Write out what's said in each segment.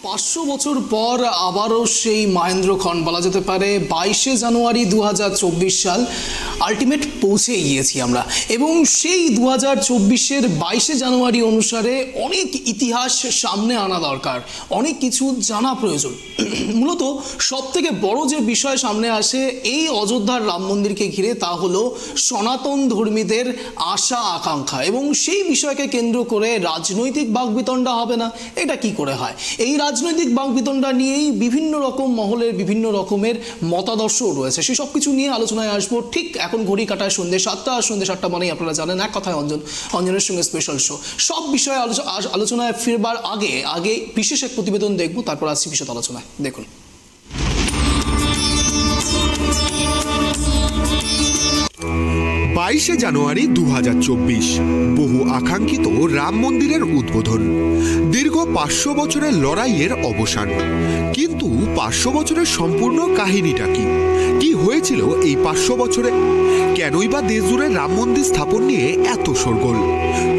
500 বছর পর আবারও সেই মহেন্দ্রক্ষণ বলা যেতে পারে 22শে জানুয়ারি 2024 সাল আলটিমেট পৌঁছে গিয়েছি আমরা। এবং সেই 2024-এর 22শে জানুয়ারি অনুসারে অনেক ইতিহাস সামনে আনা দরকার, অনেক কিছু জানা প্রয়োজন। মূলত সবথেকে বড় যে বিষয় সামনে আসে এই অযোধ্যার রাম মন্দিরকে ঘিরে, তা হলো সনাতন ধর্মীদের আশা আকাঙ্ক্ষা। এবং সেই বিষয়কে কেন্দ্র করে রাজনৈতিক বাকবিতণ্ডা হবে না, এটা কি করে হয়? এই রাজনৈতিক বাকবিতণ্ডা নিয়েই বিভিন্ন রকম মহলের বিভিন্ন রকমের মতাদর্শও রয়েছে। সেই সব কিছু নিয়ে আলোচনায় আসবো। ঠিক এখন ঘড়ি কাটায় সন্ধ্যে 7টা, আর সন্ধ্যে 7টা মানেই আপনারা জানেন এক কথায় অঞ্জনের সঙ্গে স্পেশাল শো। সব বিষয়ে আলোচনায় ফিরবার আগে বিশেষ এক প্রতিবেদন দেখবো, তারপর আসছি বিশদ আলোচনায়। দেখুন। 22শে জানুয়ারি 2024 বহু আকাঙ্ক্ষিত রাম মন্দিরের উদ্বোধন, দীর্ঘ 500 বছরের লড়াইয়ের অবসান। কিন্তু 500 বছরের সম্পূর্ণ কাহিনীটা কি? কি হয়েছিল এই 500 বছরে? কেনই বা দেশজুড়ে রাম মন্দির স্থাপন নিয়ে এত শোরগোল?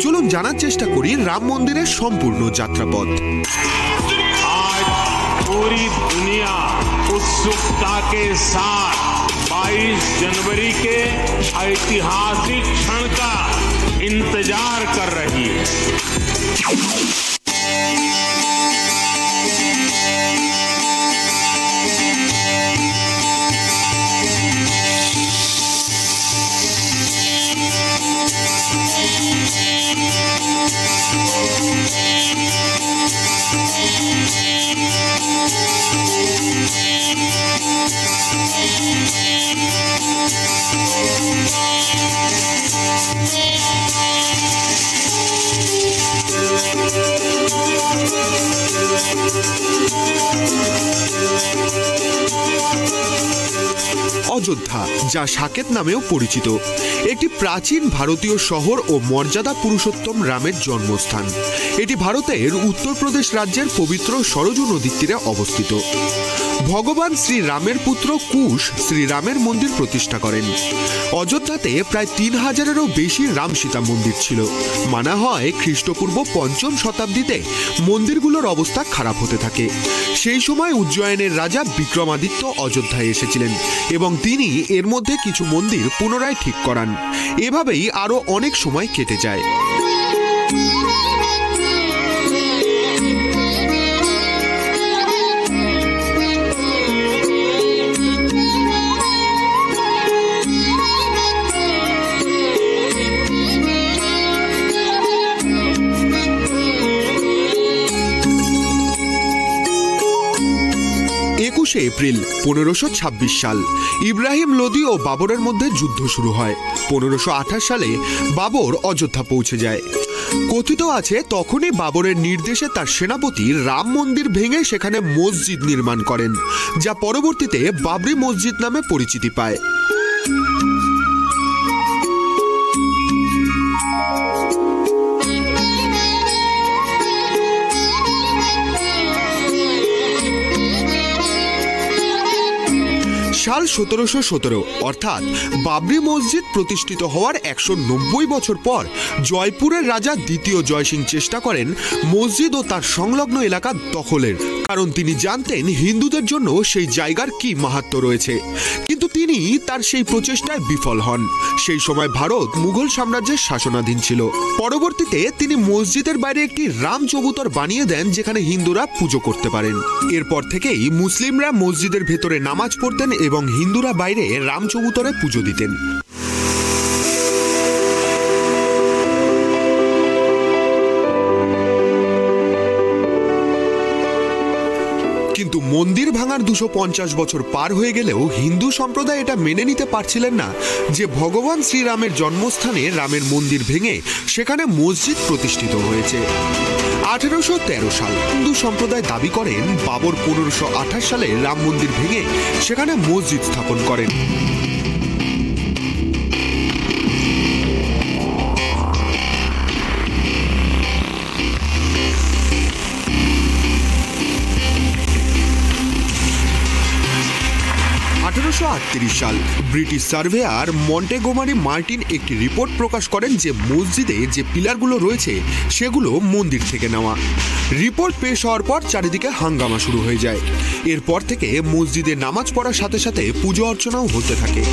চলুন জানার চেষ্টা করি রাম মন্দিরের সম্পূর্ণ যাত্রাপথ। आज पूरी दुनिया उत्सुकता के साथ 22 जनवरी के ऐतिहासिक क्षण का इंतजार कर रही है। অযোধ্যা, যা সাকেত নামেও পরিচিত, একটি প্রাচীন ভারতীয় শহর ও মর্যাদা পুরুষোত্তম রামের জন্মস্থান। এটি ভারতের উত্তরপ্রদেশ রাজ্যের পবিত্র সরজু নদীর তীরে অবস্থিত। ভগবান শ্রীরামের পুত্র কুশ শ্রীরামের মন্দির প্রতিষ্ঠা করেন। অযোধ্যাতে প্রায় 3000-এরও বেশি রাম সীতা মন্দির ছিল। মানা হয় খ্রিস্টপূর্ব 5ম শতাব্দীতে মন্দিরগুলোর অবস্থা খারাপ হতে থাকে। সেই সময় উজ্জয়িনের রাজা বিক্রমাদিত্য অযোধ্যায় এসেছিলেন এবং তিনি এর মধ্যে কিছু মন্দির পুনরায় ঠিক করান। এভাবেই আরও অনেক সময় কেটে যায়। এপ্রিল 1526 সাল ইব্রাহিম লোদি ও বাবরের মধ্যে যুদ্ধ শুরু হয়। 1528 সালে বাবর অযোধ্যা পৌঁছে যায়। কথিত আছে তখনই বাবরের নির্দেশে তার সেনাপতি রাম মন্দির ভেঙে সেখানে মসজিদ নির্মাণ করেন, যা পরবর্তীতে বাবরি মসজিদ নামে পরিচিতি পায়। সাল 1717, অর্থাৎ বাবরি মসজিদ প্রতিষ্ঠিত হওয়ার 190 বছর পর জয়পুরের রাজা দ্বিতীয় জয়সিং চেষ্টা করেন মসজিদ ও তার সংলগ্ন এলাকা দখলের, কারণ তিনি জানতেন হিন্দুদের জন্য সেই জায়গার কি মাহাত্ম্য রয়েছে। কিন্তু তিনি তার সেই প্রচেষ্টায় বিফল হন। সেই সময় ভারত মুঘল সাম্রাজ্যের শাসনাধীন ছিল। পরবর্তীতে তিনি মসজিদের বাইরে একটি রাম চবুতর বানিয়ে দেন, যেখানে হিন্দুরা পুজো করতে পারেন। এরপর থেকেই মুসলিমরা মসজিদের ভেতরে নামাজ পড়তেন এবং হিন্দুরা বাইরে রাম চবুতরে পুজো দিতেন। কিন্তু মন্দির ভাঙার 250 বছর পার হয়ে গেলেও হিন্দু সম্প্রদায় এটা মেনে নিতে পারছিলেন না যে ভগবান শ্রীরামের জন্মস্থানে রামের মন্দির ভেঙে সেখানে মসজিদ প্রতিষ্ঠিত হয়েছে। 1813 সাল হিন্দু সম্প্রদায় দাবি করেন বাবর 1528 সালে রাম মন্দির ভেঙে সেখানে মসজিদ স্থাপন করেন। 1838 সাল ব্রিটিশ সার্ভেয়ার মন্টেগোমারি মার্টিন একটি রিপোর্ট প্রকাশ করেন যে মসজিদে যে পিলারগুলো রয়েছে সেগুলো মন্দির থেকে নেওয়া। রিপোর্ট পেশ হওয়ার পর চারিদিকে হাঙ্গামা শুরু হয়ে যায়। এরপর থেকে মসজিদে নামাজ পড়ার সাথে সাথে পুজো অর্চনাও হতে থাকে।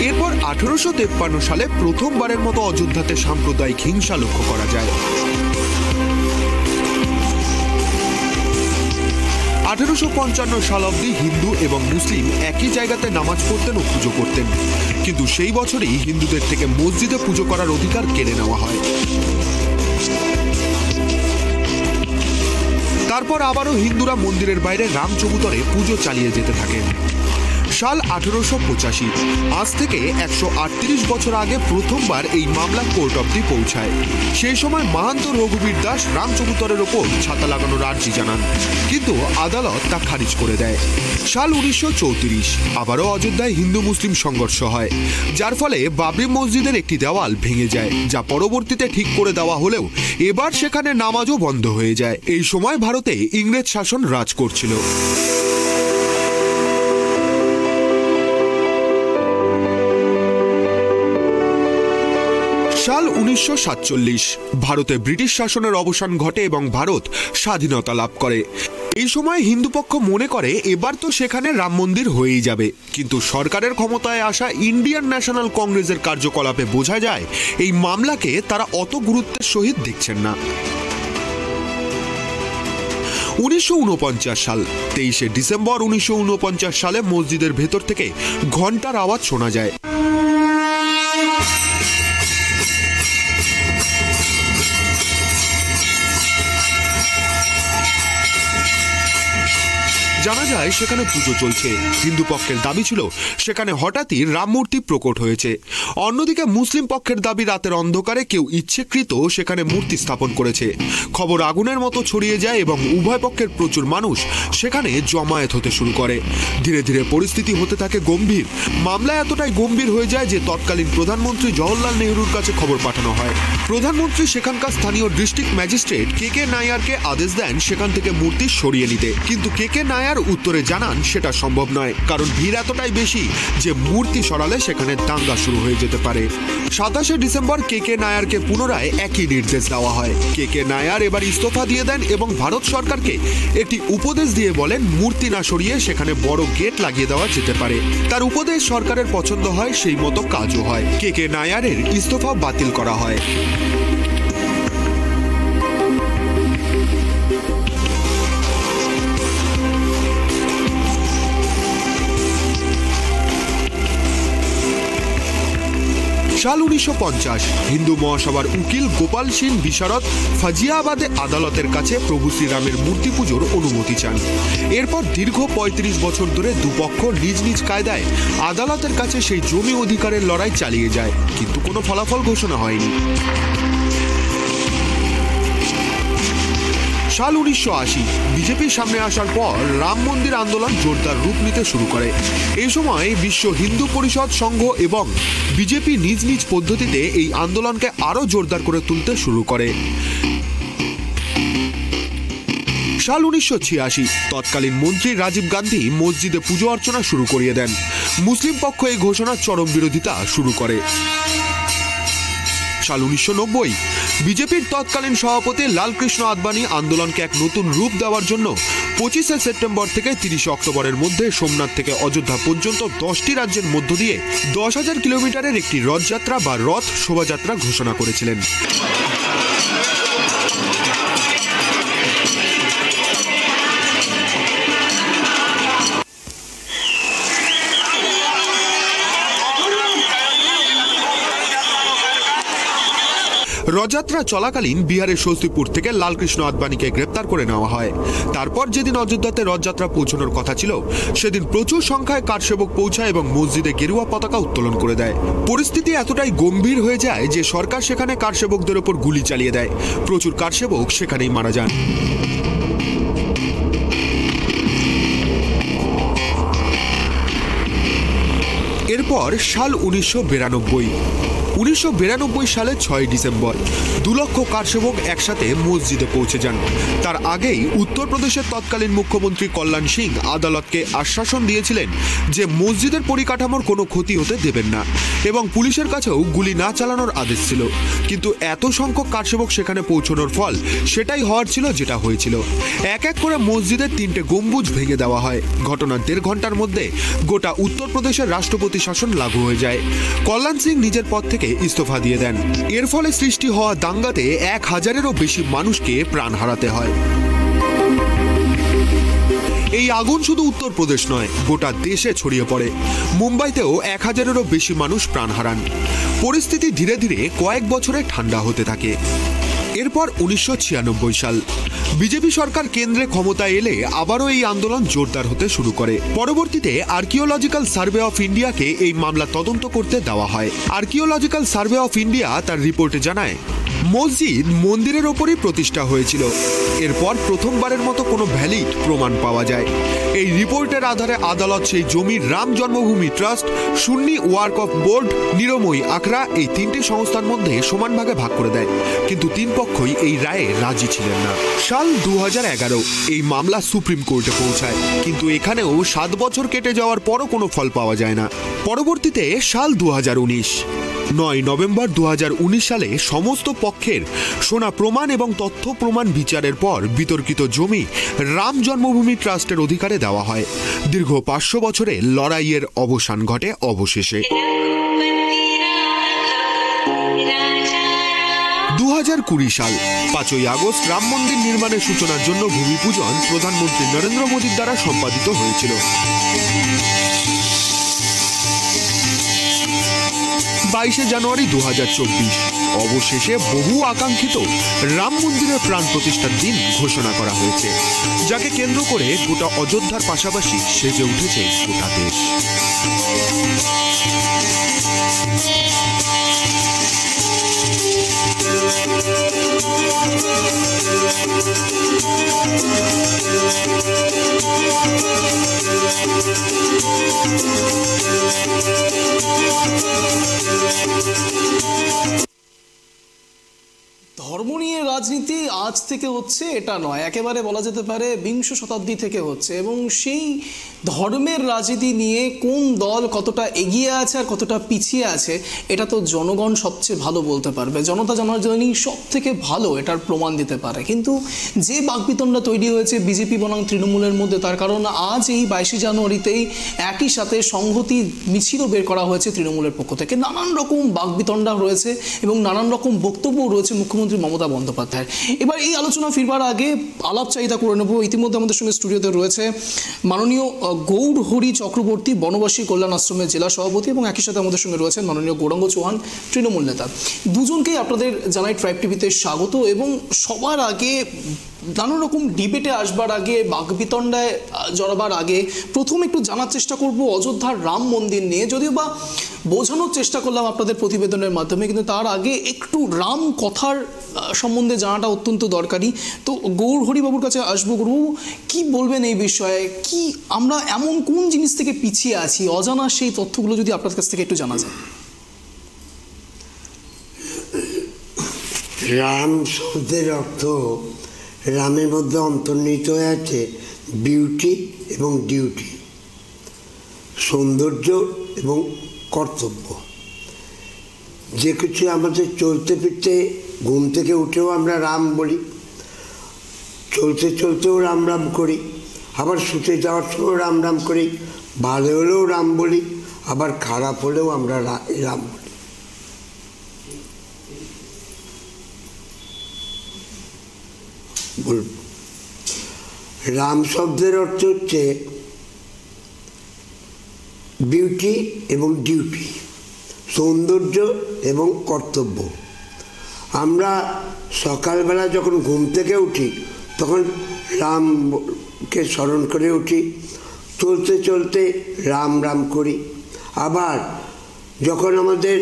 এরপর 1853 সালে প্রথমবারের মতো অযোধ্যাতে সাম্প্রদায়িক হিংসা লক্ষ্য করা যায়। 1855 সাল অবধি হিন্দু এবং মুসলিম একই জায়গাতে নামাজ পড়তেন ও পুজো করতেন, কিন্তু সেই বছরই হিন্দুদের থেকে মসজিদে পুজো করার অধিকার কেড়ে নেওয়া হয়। তারপর আবারও হিন্দুরা মন্দিরের বাইরে রাম চবুতরে পুজো চালিয়ে যেতে থাকেন। সাল 1885, আজ থেকে 138 বছর আগে প্রথমবার এই মামলা কোর্ট অবধি পৌঁছায়। সেই সময় মাহান্ত রঘুবীর দাস রাম চবুতরের ওপর ছাতা লাগানোর আর্জি জানান, কিন্তু আদালত তা খারিজ করে দেয়। সাল 1934, আবারও অযোধ্যায় হিন্দু মুসলিম সংঘর্ষ হয়, যার ফলে বাবরি মসজিদের একটি দেওয়াল ভেঙে যায়, যা পরবর্তীতে ঠিক করে দেওয়া হলেও এবার সেখানে নামাজও বন্ধ হয়ে যায়। এই সময় ভারতে ইংরেজ শাসন রাজ করছিল। সাল 1947, ভারতে ব্রিটিশ শাসনের অবসান ঘটে এবং ভারত স্বাধীনতা লাভ করে। এই সময় হিন্দু পক্ষ মনে করে এবার তো সেখানে রাম মন্দির হয়েই যাবে, কিন্তু সরকারের ক্ষমতায় আসা ইন্ডিয়ান ন্যাশনাল কংগ্রেসের কার্যকলাপে বোঝা যায় এই মামলাকে তারা অত গুরুত্বের সহিত দেখছেন না। 1949 সাল 23 ডিসেম্বর 1949 সালে মসজিদের ভেতর থেকে ঘন্টার আওয়াজ শোনা যায়। জানা যায় সেখানে পুজো চলছে। হিন্দু পক্ষের দাবি ছিল সেখানে হঠাৎই রাম মূর্তি প্রকট হয়েছে। অন্যদিকে মুসলিম পক্ষের দাবি রাতের অন্ধকারে কেউ ইচ্ছেকৃত সেখানে মূর্তি স্থাপন করেছে। খবর আগুনের মতো ছড়িয়ে যায় এবং উভয় পক্ষের প্রচুর মানুষ সেখানে জমায়েত হতে শুরু করে। ধীরে ধীরে পরিস্থিতি হতে থাকে গম্ভীর। মামলা এতটাই গম্ভীর হয়ে যায় যে তৎকালীন প্রধানমন্ত্রী জওহরলাল নেহরুর কাছে খবর পাঠানো হয়। প্রধানমন্ত্রী সেখানকার স্থানীয় ডিস্ট্রিক্ট ম্যাজিস্ট্রেট কে নায়ারকে আদেশ দেন সেখান থেকে মূর্তি সরিয়ে নিতে, কিন্তু কে নায়ার উত্তরে জানান সেটা সম্ভব নয়, কারণ ভিড় এতটাই বেশি যে মূর্তি সরালে সেখানে দাঙ্গা শুরু হয়ে যেতে পারে। 27 ডিসেম্বর কে নায়ারকে পুনরায় একই নির্দেশ দেওয়া হয়। কে নায়ার এবার ইস্তফা দিয়ে দেন এবং ভারত সরকারকে একটি উপদেশ দিয়ে বলেন মূর্তি না সরিয়ে সেখানে বড় গেট লাগিয়ে দেওয়া যেতে পারে। তার উপদেশ সরকারের পছন্দ হয়, সেই মতো কাজও হয়। কে নায়ারের ইস্তফা বাতিল করা হয়। সাল 1950, হিন্দু মহাসভার উকিল গোপাল সিং বিশারদ ফাজিয়াবাদে আদালতের কাছে প্রভু শ্রীরামের মূর্তি পুজোর অনুমতি চান। এরপর দীর্ঘ 35 বছর ধরে দুপক্ষ নিজ নিজ কায়দায় আদালতের কাছে সেই জমি অধিকারের লড়াই চালিয়ে যায়, কিন্তু কোনো ফলাফল ঘোষণা হয়নি। সাল 1980, বিজেপির সামনে আসার পর রাম মন্দির আন্দোলন জোরদার রূপ নিতে শুরু করে। এই সময় বিশ্ব হিন্দু পরিষদ সংঘ এবং বিজেপি নিজ নিজ পদ্ধতিতে এই আন্দোলনকে আরো জোরদার করে তুলতে শুরু করে। সাল 1986, তৎকালীন মন্ত্রী রাজীব গান্ধী মসজিদে পুজো অর্চনা শুরু করিয়ে দেন। মুসলিম পক্ষ এই ঘোষণার চরম বিরোধিতা শুরু করে। সাল 1990, বিজেপির তৎকালীন সভাপতি লালকৃষ্ণ আদবানি আন্দোলনকে এক নতুন রূপ দেওয়ার জন্য 25 সেপ্টেম্বর থেকে 30 অক্টোবরের মধ্যে সোমনাথ থেকে অযোধ্যা পর্যন্ত 10টি রাজ্যের মধ্য দিয়ে 10,000 কিলোমিটারের একটি রথযাত্রা বা রথ শোভাযাত্রা ঘোষণা করেছিলেন। রথযাত্রা চলাকালীন বিহারের স্বস্তিপুর থেকে লালকৃষ্ণ আদবানিকে গ্রেপ্তার করে নেওয়া হয়। তারপর যেদিন অযোধ্যাতে রথযাত্রা পৌঁছানোর কথা ছিল সেদিন প্রচুর সংখ্যায় কারসেবক পৌঁছায় এবং মসজিদে গেরুয়া পতাকা উত্তোলন করে দেয়। পরিস্থিতি এতটাই গম্ভীর হয়ে যায় যে সরকার সেখানে কারসেবকদের ওপর গুলি চালিয়ে দেয়। প্রচুর কারসেবক সেখানেই মারা যান। এরপর সাল 1992 সালের 6 ডিসেম্বর 2 লক্ষ কারসেবক একসাথে মসজিদে পৌঁছে যান। তার আগেই উত্তরপ্রদেশের তৎকালীন মুখ্যমন্ত্রী কল্যাণ সিং আদালতকে আশ্বাসন দিয়েছিলেন যে মসজিদের পরিকাঠামোর কোনো ক্ষতি হতে দেবেন না এবং পুলিশের কাছেও গুলি না চালানোর আদেশ ছিল। কিন্তু এত সংখ্যক কারসেবক সেখানে পৌঁছানোর ফল সেটাই হওয়ার ছিল যেটা হয়েছিল। এক এক করে মসজিদের 3টে গম্বুজ ভেঙে দেওয়া হয়। ঘটনার 1.5 ঘন্টার মধ্যে গোটা উত্তরপ্রদেশের রাষ্ট্রপতি শাসন লাগু হয়ে যায়। কল্যাণ সিং নিজের পদ থেকে ইস্তফা দিয়ে দেন। এর ফলে সৃষ্টি হওয়া দাঙ্গাতে 1000-এরও বেশি মানুষকে প্রাণ হারাতে হয়। এই আগুন শুধু উত্তরপ্রদেশ নয়, গোটা দেশে ছড়িয়ে পড়ে। মুম্বাইতেও 1000-এরও বেশি মানুষ প্রাণ হারান। পরিস্থিতি ধীরে ধীরে কয়েক বছরে ঠান্ডা হতে থাকে। এরপর 1996 সাল বিজেপি সরকার কেন্দ্রে ক্ষমতায় এলে আবারও এই আন্দোলন জোরদার হতে শুরু করে। পরবর্তীতে আর্কিওলজিক্যাল সার্ভে অফ ইন্ডিয়াকে এই মামলা তদন্ত করতে দেওয়া হয়। আর্কিওলজিক্যাল সার্ভে অফ ইন্ডিয়া তার রিপোর্টে জানায়, মসজিদ মন্দিরের ওপরই প্রতিষ্ঠা হয়েছিল। এরপর প্রথমবারের মতো কোনো ভ্যালিড প্রমাণ পাওয়া যায়। এই রিপোর্টের আধারে আদালত সেই জমির Ram Janmabhoomi trust, Sunni Waqf board, Nirmohi Akhara এই 3টে সংস্থার মধ্যে সমান ভাগে ভাগ করে দেয়। কিন্তু 3 পক্ষই এই রায়ে রাজি ছিলেন না। সাল 2011 এই মামলা সুপ্রিম কোর্টে পৌঁছায়, কিন্তু এখানেও 7 বছর কেটে যাওয়ার পরও কোনো ফল পাওয়া যায় না। পরবর্তীতে সাল 2019 9 নভেম্বর 2019 সালে সমস্ত পক্ষের শোনা প্রমাণ এবং তথ্য প্রমাণ বিচারের পর বিতর্কিত জমি রাম জন্মভূমি ট্রাস্টের অধিকারে দেওয়া হয়। দীর্ঘ 500 বছরে লড়াইয়ের অবসান ঘটে অবশেষে। 2020 সাল 5ই আগস্ট রাম মন্দির নির্মাণের সূচনার জন্য ভূমি পূজন প্রধানমন্ত্রী নরেন্দ্র মোদীর দ্বারা সম্পাদিত হয়েছিল। 22 জানুয়ারি 2024 অবশেষে বহু আকাঙ্ক্ষিত রাম মন্দিরের প্রাণ প্রতিষ্ঠার দিন ঘোষণা করা হয়েছে, যাকে কেন্দ্র করে গোটা অযোধ্যার পাশাপাশি সেজে উঠেছে গোটা দেশ। ধর্ম নিয়ে রাজনীতি আজ থেকে হচ্ছে এটা নয়, একেবারে বলা যেতে পারে 20 শতাব্দী থেকে হচ্ছে, এবং সেই ধর্মের রাজনীতি নিয়ে কোন দল কতটা এগিয়ে আছে আর কতটা পিছিয়ে আছে এটা তো জনগণ সবচেয়ে ভালো বলতে পারবে। জনতা জনার্দনই সব থেকে ভালো এটার প্রমাণ দিতে পারে। কিন্তু যে বাকবিতণ্ডা তৈরি হয়েছে বিজেপি বনাম তৃণমূলের মধ্যে, তার কারণ আজ এই 22 জানুয়ারিতেই একই সাথে সংহতি মিছিলও বের করা হয়েছে তৃণমূলের পক্ষ থেকে। নানান রকম বাকবিতণ্ডা রয়েছে এবং নানান রকম বক্তব্য রয়েছে মুখ্যমন্ত্রী মমতা বন্দ্যোপাধ্যায়ের। এবার এই আলোচনা ফিরবার আগে আলাপ চাহিদা করে নেব। ইতিমধ্যে আমাদের সঙ্গে স্টুডিওতে রয়েছে মাননীয় গৌরহরি চক্রবর্তী, বনবাসী কল্যাণ আশ্রমের জেলা সভাপতি, এবং একই সাথে আমাদের সঙ্গে রয়েছেন মাননীয় গৌরাঙ্গ চৌহান, তৃণমূল নেতা। দুজনকেই আপনাদের জানাই ট্রাইব টিভিতে স্বাগত। এবং সবার আগে নানা রকম ডিবেটে আসবার আগে, বাকবিতণ্ডায় জড়াবার আগে প্রথম একটু জানার চেষ্টা করব অযোধ্যার রাম মন্দির নিয়ে। যদিও বা বোঝানোর চেষ্টা করলাম আপনাদের প্রতিবেদনের মাধ্যমে, কিন্তু তার আগে একটু রাম কথার সম্বন্ধে জানাটা অত্যন্ত দরকারি। তো গৌরহরিবাবুর কাছে আসবো। গৌরবাবু, কি বলবেন এই বিষয়ে? কি আমরা এমন কোন জিনিস থেকে পিছিয়ে আছি, অজানা সেই তথ্যগুলো যদি আপনার কাছ থেকে একটু জানা যায়। রাম শব্দের অর্থ, রামের মধ্যে অন্তর্নিহিত হয়ে আছে বিউটি এবং ডিউটি, সৌন্দর্য এবং কর্তব্য। যে কিছু আমাদের চলতে ফিরতে, ঘুম থেকে উঠেও আমরা রাম বলি, চলতে চলতেও রাম রাম করি, আবার শুতে যাওয়ার সময় রাম রাম করি, ভালো হলেও রাম বলি, আবার খারাপ হলেও আমরা রাম বলি। রাম শব্দের অর্থ হচ্ছে বিউটি এবং ডিউটি, সৌন্দর্য এবং কর্তব্য। আমরা সকালবেলা যখন ঘুম থেকে উঠি তখন রামকে স্মরণ করে উঠি, চলতে চলতে রাম রাম করি, আবার যখন আমাদের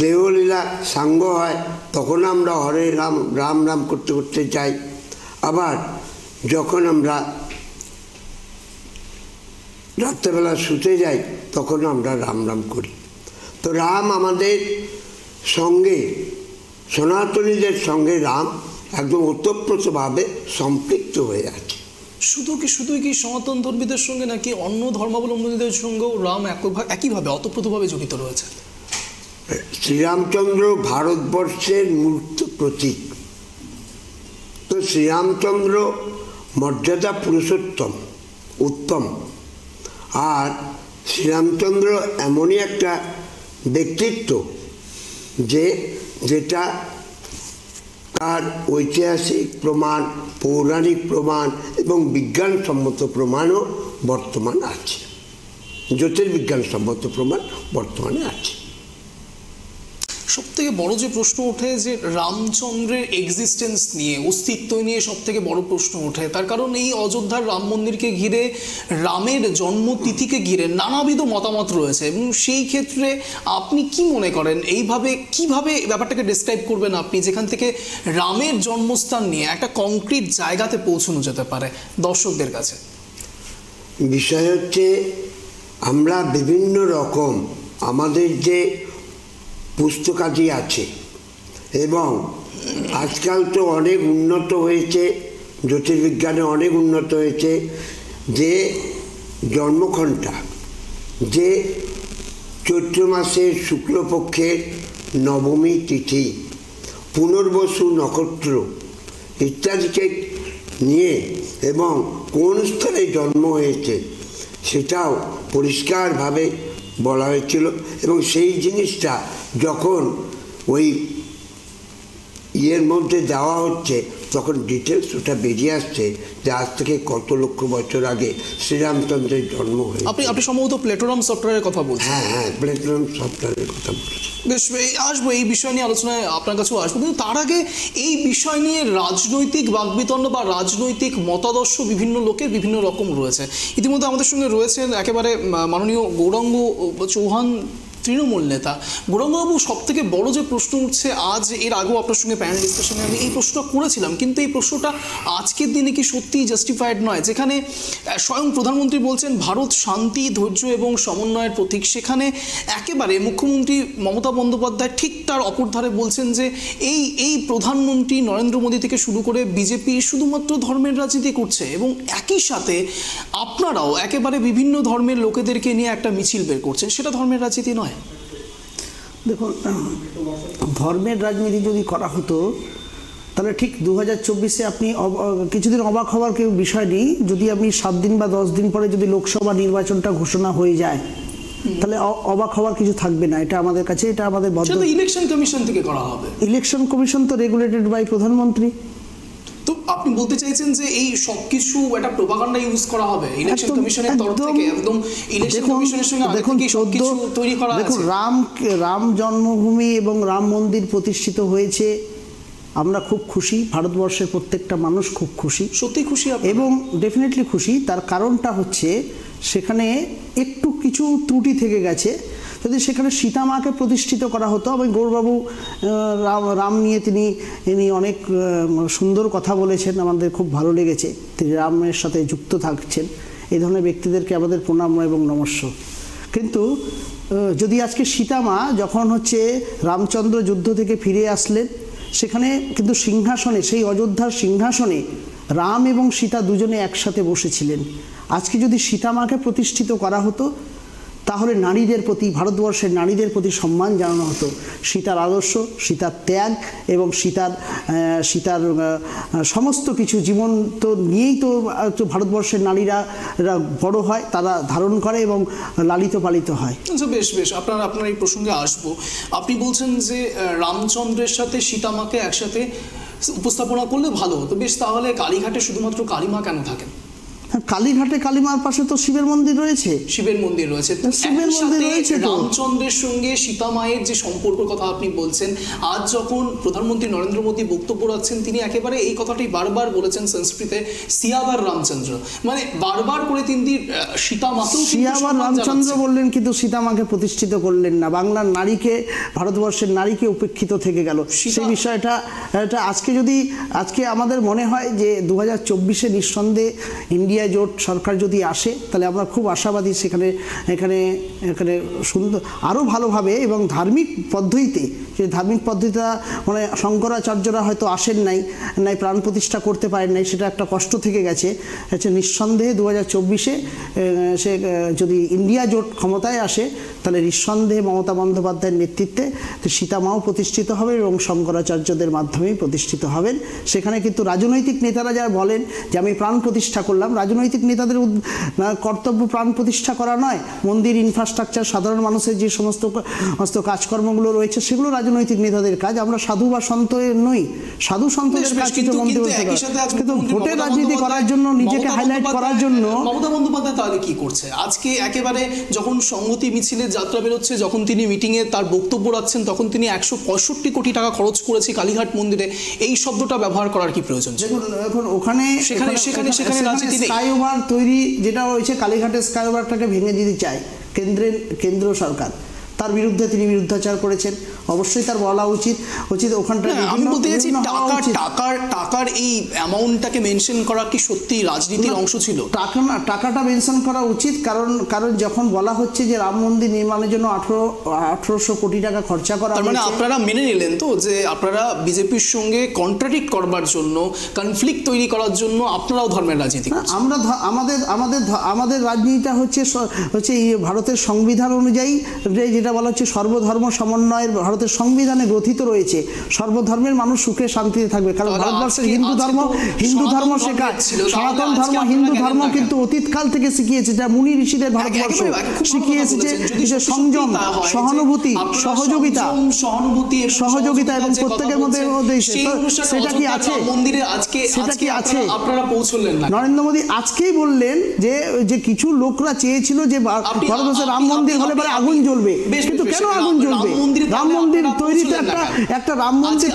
দেহলীলা সাঙ্গ হয় তখন আমরা হরে রাম রাম রাম করতে করতে যাই, আবার যখন আমরা রাত্রেবেলা শুতে যাই তখন আমরা রাম রাম করি। তো রাম আমাদের সঙ্গে, সনাতনীদের সঙ্গে রাম একদম ওতপ্রোতভাবে সম্পৃক্ত হয়ে আছে। শুধুই কি সনাতন ধর্মীদের সঙ্গে নাকি অন্য ধর্মাবলম্বীদের সঙ্গেও রাম একইভাবে অতপ্রোতভাবে জড়িত রয়েছে? শ্রীরামচন্দ্র ভারতবর্ষের মূর্ত প্রতীক। তো শ্রীরামচন্দ্র মর্যাদা পুরুষোত্তম, উত্তম। আর শ্রীরামচন্দ্র এমনই একটা ব্যক্তিত্ব যেটা তার ঐতিহাসিক প্রমাণ, পৌরাণিক প্রমাণ এবং বিজ্ঞানসম্মত প্রমাণও বর্তমান আছে, জ্যোতির্বিজ্ঞানসম্মত প্রমাণ বর্তমানে আছে। সবথেকে বড় যে প্রশ্ন ওঠে যে রামচন্দ্রের এক্সিস্টেন্স নিয়ে, অস্তিত্ব নিয়ে সবথেকে বড় প্রশ্ন ওঠে, তার কারণ এই অযোধ্যার রাম মন্দিরকে ঘিরে, রামের জন্মতিথিকে ঘিরে নানাবিধ মতামত রয়েছে। এবং সেই ক্ষেত্রে আপনি কি মনে করেন, কিভাবে ব্যাপারটাকে ডিসক্রাইব করবেন আপনি, যেখান থেকে রামের জন্মস্থান নিয়ে একটা কংক্রিট জায়গাতে পৌঁছানো যেতে পারে দর্শকদের কাছে? বিষয় হচ্ছে, আমরা বিভিন্ন রকম আমাদের যে পুস্তকাদি আছে এবং আজকাল তো অনেক উন্নত হয়েছে, জ্যোতির্বিজ্ঞানে অনেক উন্নত হয়েছে, যে জন্মঘণ্টা, যে চৈত্র মাসের শুক্লপক্ষের নবমী তিথি, পুনর্বসু নক্ষত্র ইত্যাদিকে নিয়ে এবং কোন স্থানে জন্ম হয়েছে সেটাও পরিষ্কারভাবে বলা হয়েছিল। এবং সেই জিনিসটা যখন ওই মধ্যে দেওয়া হচ্ছে তখন ডিটেলস ওটা বেরিয়ে আসছে যে আজ থেকে কত লক্ষ বছর আগে শ্রীরামচন্দ্রের জন্ম হয়েছে। আপনি সম্ভবত প্লেটোরাম সফটওয়্যারের কথা বলছেন। হ্যাঁ, প্লেটোরাম সফটওয়্যারের কথা বলছি। বেশ, আসবো এই বিষয় নিয়ে আলোচনায়, আপনার কাছেও আসবো, কিন্তু তার আগে এই বিষয় নিয়ে রাজনৈতিক বাকবিতণ্ড বা রাজনৈতিক মতাদর্শ বিভিন্ন লোকের বিভিন্ন রকম রয়েছে। ইতিমধ্যে আমাদের সঙ্গে রয়েছেন একেবারে মাননীয় গৌরাঙ্গ চৌহান, তৃণমূল নেতা। গৌরাঙ্গবাবু, সব থেকে বড় যে প্রশ্ন উঠছে আজ, এর আগেও আপনার সঙ্গে প্যানেল ডিসকাশনে আমি এই প্রশ্নটা করেছিলাম, কিন্তু এই প্রশ্নটা আজকের দিনে কি সত্যিই জাস্টিফাইড নয়? যেখানে স্বয়ং প্রধানমন্ত্রী বলছেন ভারত শান্তি, ধৈর্য এবং সমন্বয়ের প্রতীক, সেখানে একেবারে মুখ্যমন্ত্রী মমতা বন্দ্যোপাধ্যায় ঠিক তার অপর ধারে বলছেন যে এই প্রধানমন্ত্রী নরেন্দ্র মোদী থেকে শুরু করে বিজেপি শুধুমাত্র ধর্মের রাজনীতি করছে। এবং একই সাথে আপনারাও একেবারে বিভিন্ন ধর্মের লোকেদেরকে নিয়ে একটা মিছিল বের করছেন, সেটা ধর্মের রাজনীতি নয়? দেখুন, ধর্মের রাজনীতি যদি করা হতো তাহলে ঠিক 2024-এ আপনি কিছুদিন অবাক হওয়ার কেউ বিষয় নেই। যদি আপনি 7 দিন বা 10 দিন পরে যদি লোকসভা নির্বাচনটা ঘোষণা হয়ে যায় তাহলে অবাক হওয়ার কিছু থাকবে না। এটা আমাদের কাছে, এটা আমাদের ইলেকশন কমিশন থেকে করা হবে। ইলেকশন কমিশন তো রেগুলেটেড বাই প্রধানমন্ত্রী। তো আপনি বলতে চাইছেন যে এই সবকিছু একটা প্রোপাগান্ডা ইউজ করা হবে ইলেকশন কমিশনের তরফ থেকে? একদম ইলেকশন কমিশনের সঙ্গে দেখুন, সবকিছু তৈরি করা আছে। দেখুন, রাম জন্মভূমি এবং রাম মন্দির প্রতিষ্ঠিত হয়েছে, আমরা খুব খুশি, ভারতবর্ষের প্রত্যেকটা মানুষ খুব খুশি, সত্যি খুশি এবং ডেফিনেটলি খুশি। তার কারণটা হচ্ছে সেখানে একটু কিছু ত্রুটি থেকে গেছে। যদি সেখানে সীতা মাকে প্রতিষ্ঠিত করা হতো, আমি গৌরবাবু রাম নিয়ে তিনি অনেক সুন্দর কথা বলেছেন, আমাদের খুব ভালো লেগেছে, তিনি রামের সাথে যুক্ত থাকছেন। এই ধরনের ব্যক্তিদেরকে আমাদের প্রণাম এবং নমস্য। কিন্তু যদি আজকে সীতা মা যখন রামচন্দ্র যুদ্ধ থেকে ফিরে আসলেন, সেখানে কিন্তু সিংহাসনে, সেই অযোধ্যার সিংহাসনে রাম এবং সীতা দুজনে একসাথে বসেছিলেন। আজকে যদি সীতা মাকে প্রতিষ্ঠিত করা হতো তাহলে নারীদের প্রতি, ভারতবর্ষের নারীদের প্রতি সম্মান জানানো হতো। সীতার আদর্শ, সীতার ত্যাগ এবং সীতার সমস্ত কিছু জীবন তো নিয়েই তো ভারতবর্ষের নারীরা বড় হয়, তারা ধারণ করে এবং লালিত পালিত হয়। আচ্ছা, বেশ আপনার এই প্রসঙ্গে আসবো। আপনি বলছেন যে রামচন্দ্রের সাথে সীতা মাকে একসাথে উপস্থাপনা করলে ভালো হতো। বেশ, তাহলে কালীঘাটে শুধুমাত্র কালীমা কেন থাকেন? কালীঘাটে কালীমার পাশে তো শিবের মন্দির রয়েছে। রামচন্দ্রের সঙ্গে সীতা মায়ের যে সম্পর্ক কথা আপনি বলছেন, আজ যখন প্রধানমন্ত্রী নরেন্দ্র মোদী বক্তব্য রাখছেন, তিনি একেবারে এই কথাটাই বারবার বলেছেন সংস্কৃতে, সিয়াবার রামচন্দ্র, মানে বারবার করে তিনি সীতা মাকেও সিয়াবার রামচন্দ্র বললেন, কিন্তু সীতা মাকে প্রতিষ্ঠিত করলেন না। বাংলার নারীকে, ভারতবর্ষের নারীকে উপেক্ষিত থেকে গেল। সেই বিষয়টা আজকে আমাদের মনে হয় যে 2024-এ নিঃসন্দেহে ইন্ডিয়া ইন্ডিয়া জোট সরকার যদি আসে তাহলে আমরা খুব আশাবাদী সেখানে এখানে এখানে সুন্দর আরও ভালোভাবে এবং ধার্মিক পদ্ধতিতে, যে ধার্মিক পদ্ধতিটা মানে শঙ্করাচার্যরা হয়তো আসেন নাই প্রাণ প্রতিষ্ঠা করতে পারেন নাই, সেটা একটা কষ্ট থেকে গেছে। হচ্ছে নিঃসন্দেহে 2024-এ সে যদি ইন্ডিয়া জোট ক্ষমতায় আসে তাহলে নিঃসন্দেহে মমতা বন্দ্যোপাধ্যায়ের নেতৃত্বে সীতামাও প্রতিষ্ঠিত হবে এবং শঙ্করাচার্যদের মাধ্যমেই প্রতিষ্ঠিত হবেন। সেখানে কিন্তু রাজনৈতিক নেতারা যারা বলেন যে আমি প্রাণ প্রতিষ্ঠা করলাম, রাজনৈতিক নেতাদের কর্তব্য প্রাণ প্রতিষ্ঠা করা নয়, মন্দির ইনফ্রাস্ট্রাকচার সাধারণ মানুষের যে সমস্ত কাজকর্মগুলো রয়েছে সেগুলো রাজনৈতিক নেতাদের কাজ। আমরা সাধু বা সন্ত নই, সাধু সন্তদের কাজ কিন্তু মন্দির, কিন্তু ভোটের রাজনীতি করার জন্য নিজেকে হাইলাইট করার জন্য মমতা বন্দ্যোপাধ্যায় তাহলে কি করছে? আজকে একেবারে যখন সংহতি মিছিলের যাত্রা বেরোচ্ছে, যখন তিনি মিটিংয়ে তার বক্তব্য রাখছেন, তখন তিনি 165 কোটি টাকা খরচ করেছে কালীঘাট মন্দিরে, এই শব্দটা ব্যবহার করার কি প্রয়োজন? দেখুন এখন ওখানে স্কাইওভার তৈরি যেটা হয়েছে, কালীঘাটের স্কাইওভারটাকে ভেঙে দিতে চায় কেন্দ্র সরকার, তার বিরুদ্ধে তিনি বিরুদ্ধাচার করেছেন, অবশ্যই তার বলা উচিত ওখানটা। আমি বলতে চাইছি টাকার এই অ্যামাউন্টটাকে মেনশন করা কি সত্যি রাজনীতির অংশ ছিল? টাকাটা মেনশন করা উচিত, কারণ যখন বলা হচ্ছে যে রাম মন্দির নির্মাণের জন্য 1800 কোটি টাকা খরচা করা, তার মানে আপনারা মেনে নিলেন তো যে আপনারা বিজেপির সঙ্গে কন্ট্রাডিক্ট করবার জন্য, কনফ্লিক্ট তৈরি করার জন্য আপনারাও ধর্মের রাজনীতি করছেন? আমরা আমাদের রাজনীতিটা হচ্ছে ভারতের সংবিধান অনুযায়ী, যেটা বলা হচ্ছে সর্বধর্ম সমন্বয়ের ভারতের সংবিধানে গ্রথিত রয়েছে, সর্বধর্মের মানুষ সুখে শান্তিতে থাকবে। কারণ ভারতবর্ষের হিন্দু ধর্ম শেখায়, সনাতন ধর্ম হিন্দু ধর্ম কিন্তু অতীতকাল থেকে শিখিয়েছে, যা মুনি ঋষিদের ভারতবর্ষ শিখিয়ে এসেছে যে সংযম, সহানুভূতি, সহযোগিতা এবং প্রত্যেকের মধ্যে সেটা কি আছে? সেটা কি আছে? আপনারা পৌঁছলেন না। নরেন্দ্র মোদী আজকেই বললেন যে কিছু লোকরা চেয়েছিল যে ভারতবর্ষে রাম মন্দির হলে পরে আগুন জ্বলবে, কিন্তু কেন আগুন জ্বলবে? রাম মন্দির তৈরিতে একটা রাম মন্দির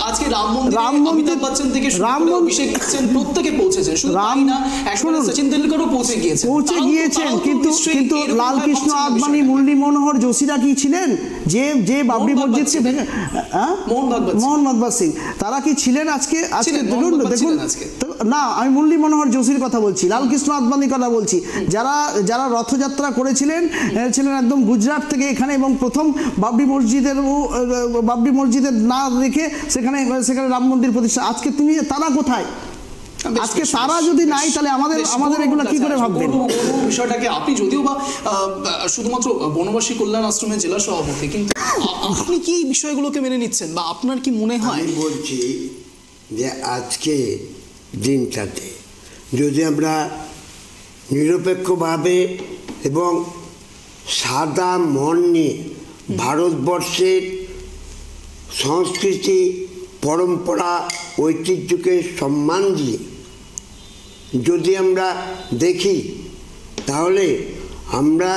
প্রত্যেকে পৌঁছেছেন, সচিন তেন্ডুলকরও পৌঁছে গিয়েছেন, কিন্তু লালকৃষ্ণ আদবানি, মুরলী মনোহর যোশীরা কি ছিলেন যে বাবরি মসজিদকে ভেঙে, মোহন ভাগবত সিং তারা কি ছিলেন? আজকে দেখুন না, আমি মুরলী মনোহর যোশীর কথা বলছি, লালকৃষ্ণ আদবানির কথা বলছি, যারা রথযাত্রা করেছিলেন একদম গুজরাট থেকে এখানে, এবং প্রথম বাবরি মসজিদের না রেখে সেখানে রাম মন্দির প্রতিষ্ঠা। আজকে তারা কোথায়? আজকে তারা যদি নাই তাহলে আমাদের এগুলো কি করে ভাববেন? বিষয়টাকে আপনি যদিও বা শুধুমাত্র বনবাসী কল্যাণ আশ্রমের জেলা সভাপতি, কিন্তু আপনি কি বিষয়গুলোকে মেনে নিচ্ছেন বা আপনার কি মনে হয়? আমি বলছি যে আজকে দিনটাতে যদি আমরা নিরপেক্ষভাবে এবং সাদা মন নিয়ে ভারতবর্ষের সংস্কৃতি, পরম্পরা, ঐতিহ্যকে সম্মান দিয়ে যদি আমরা দেখি, তাহলে আমরা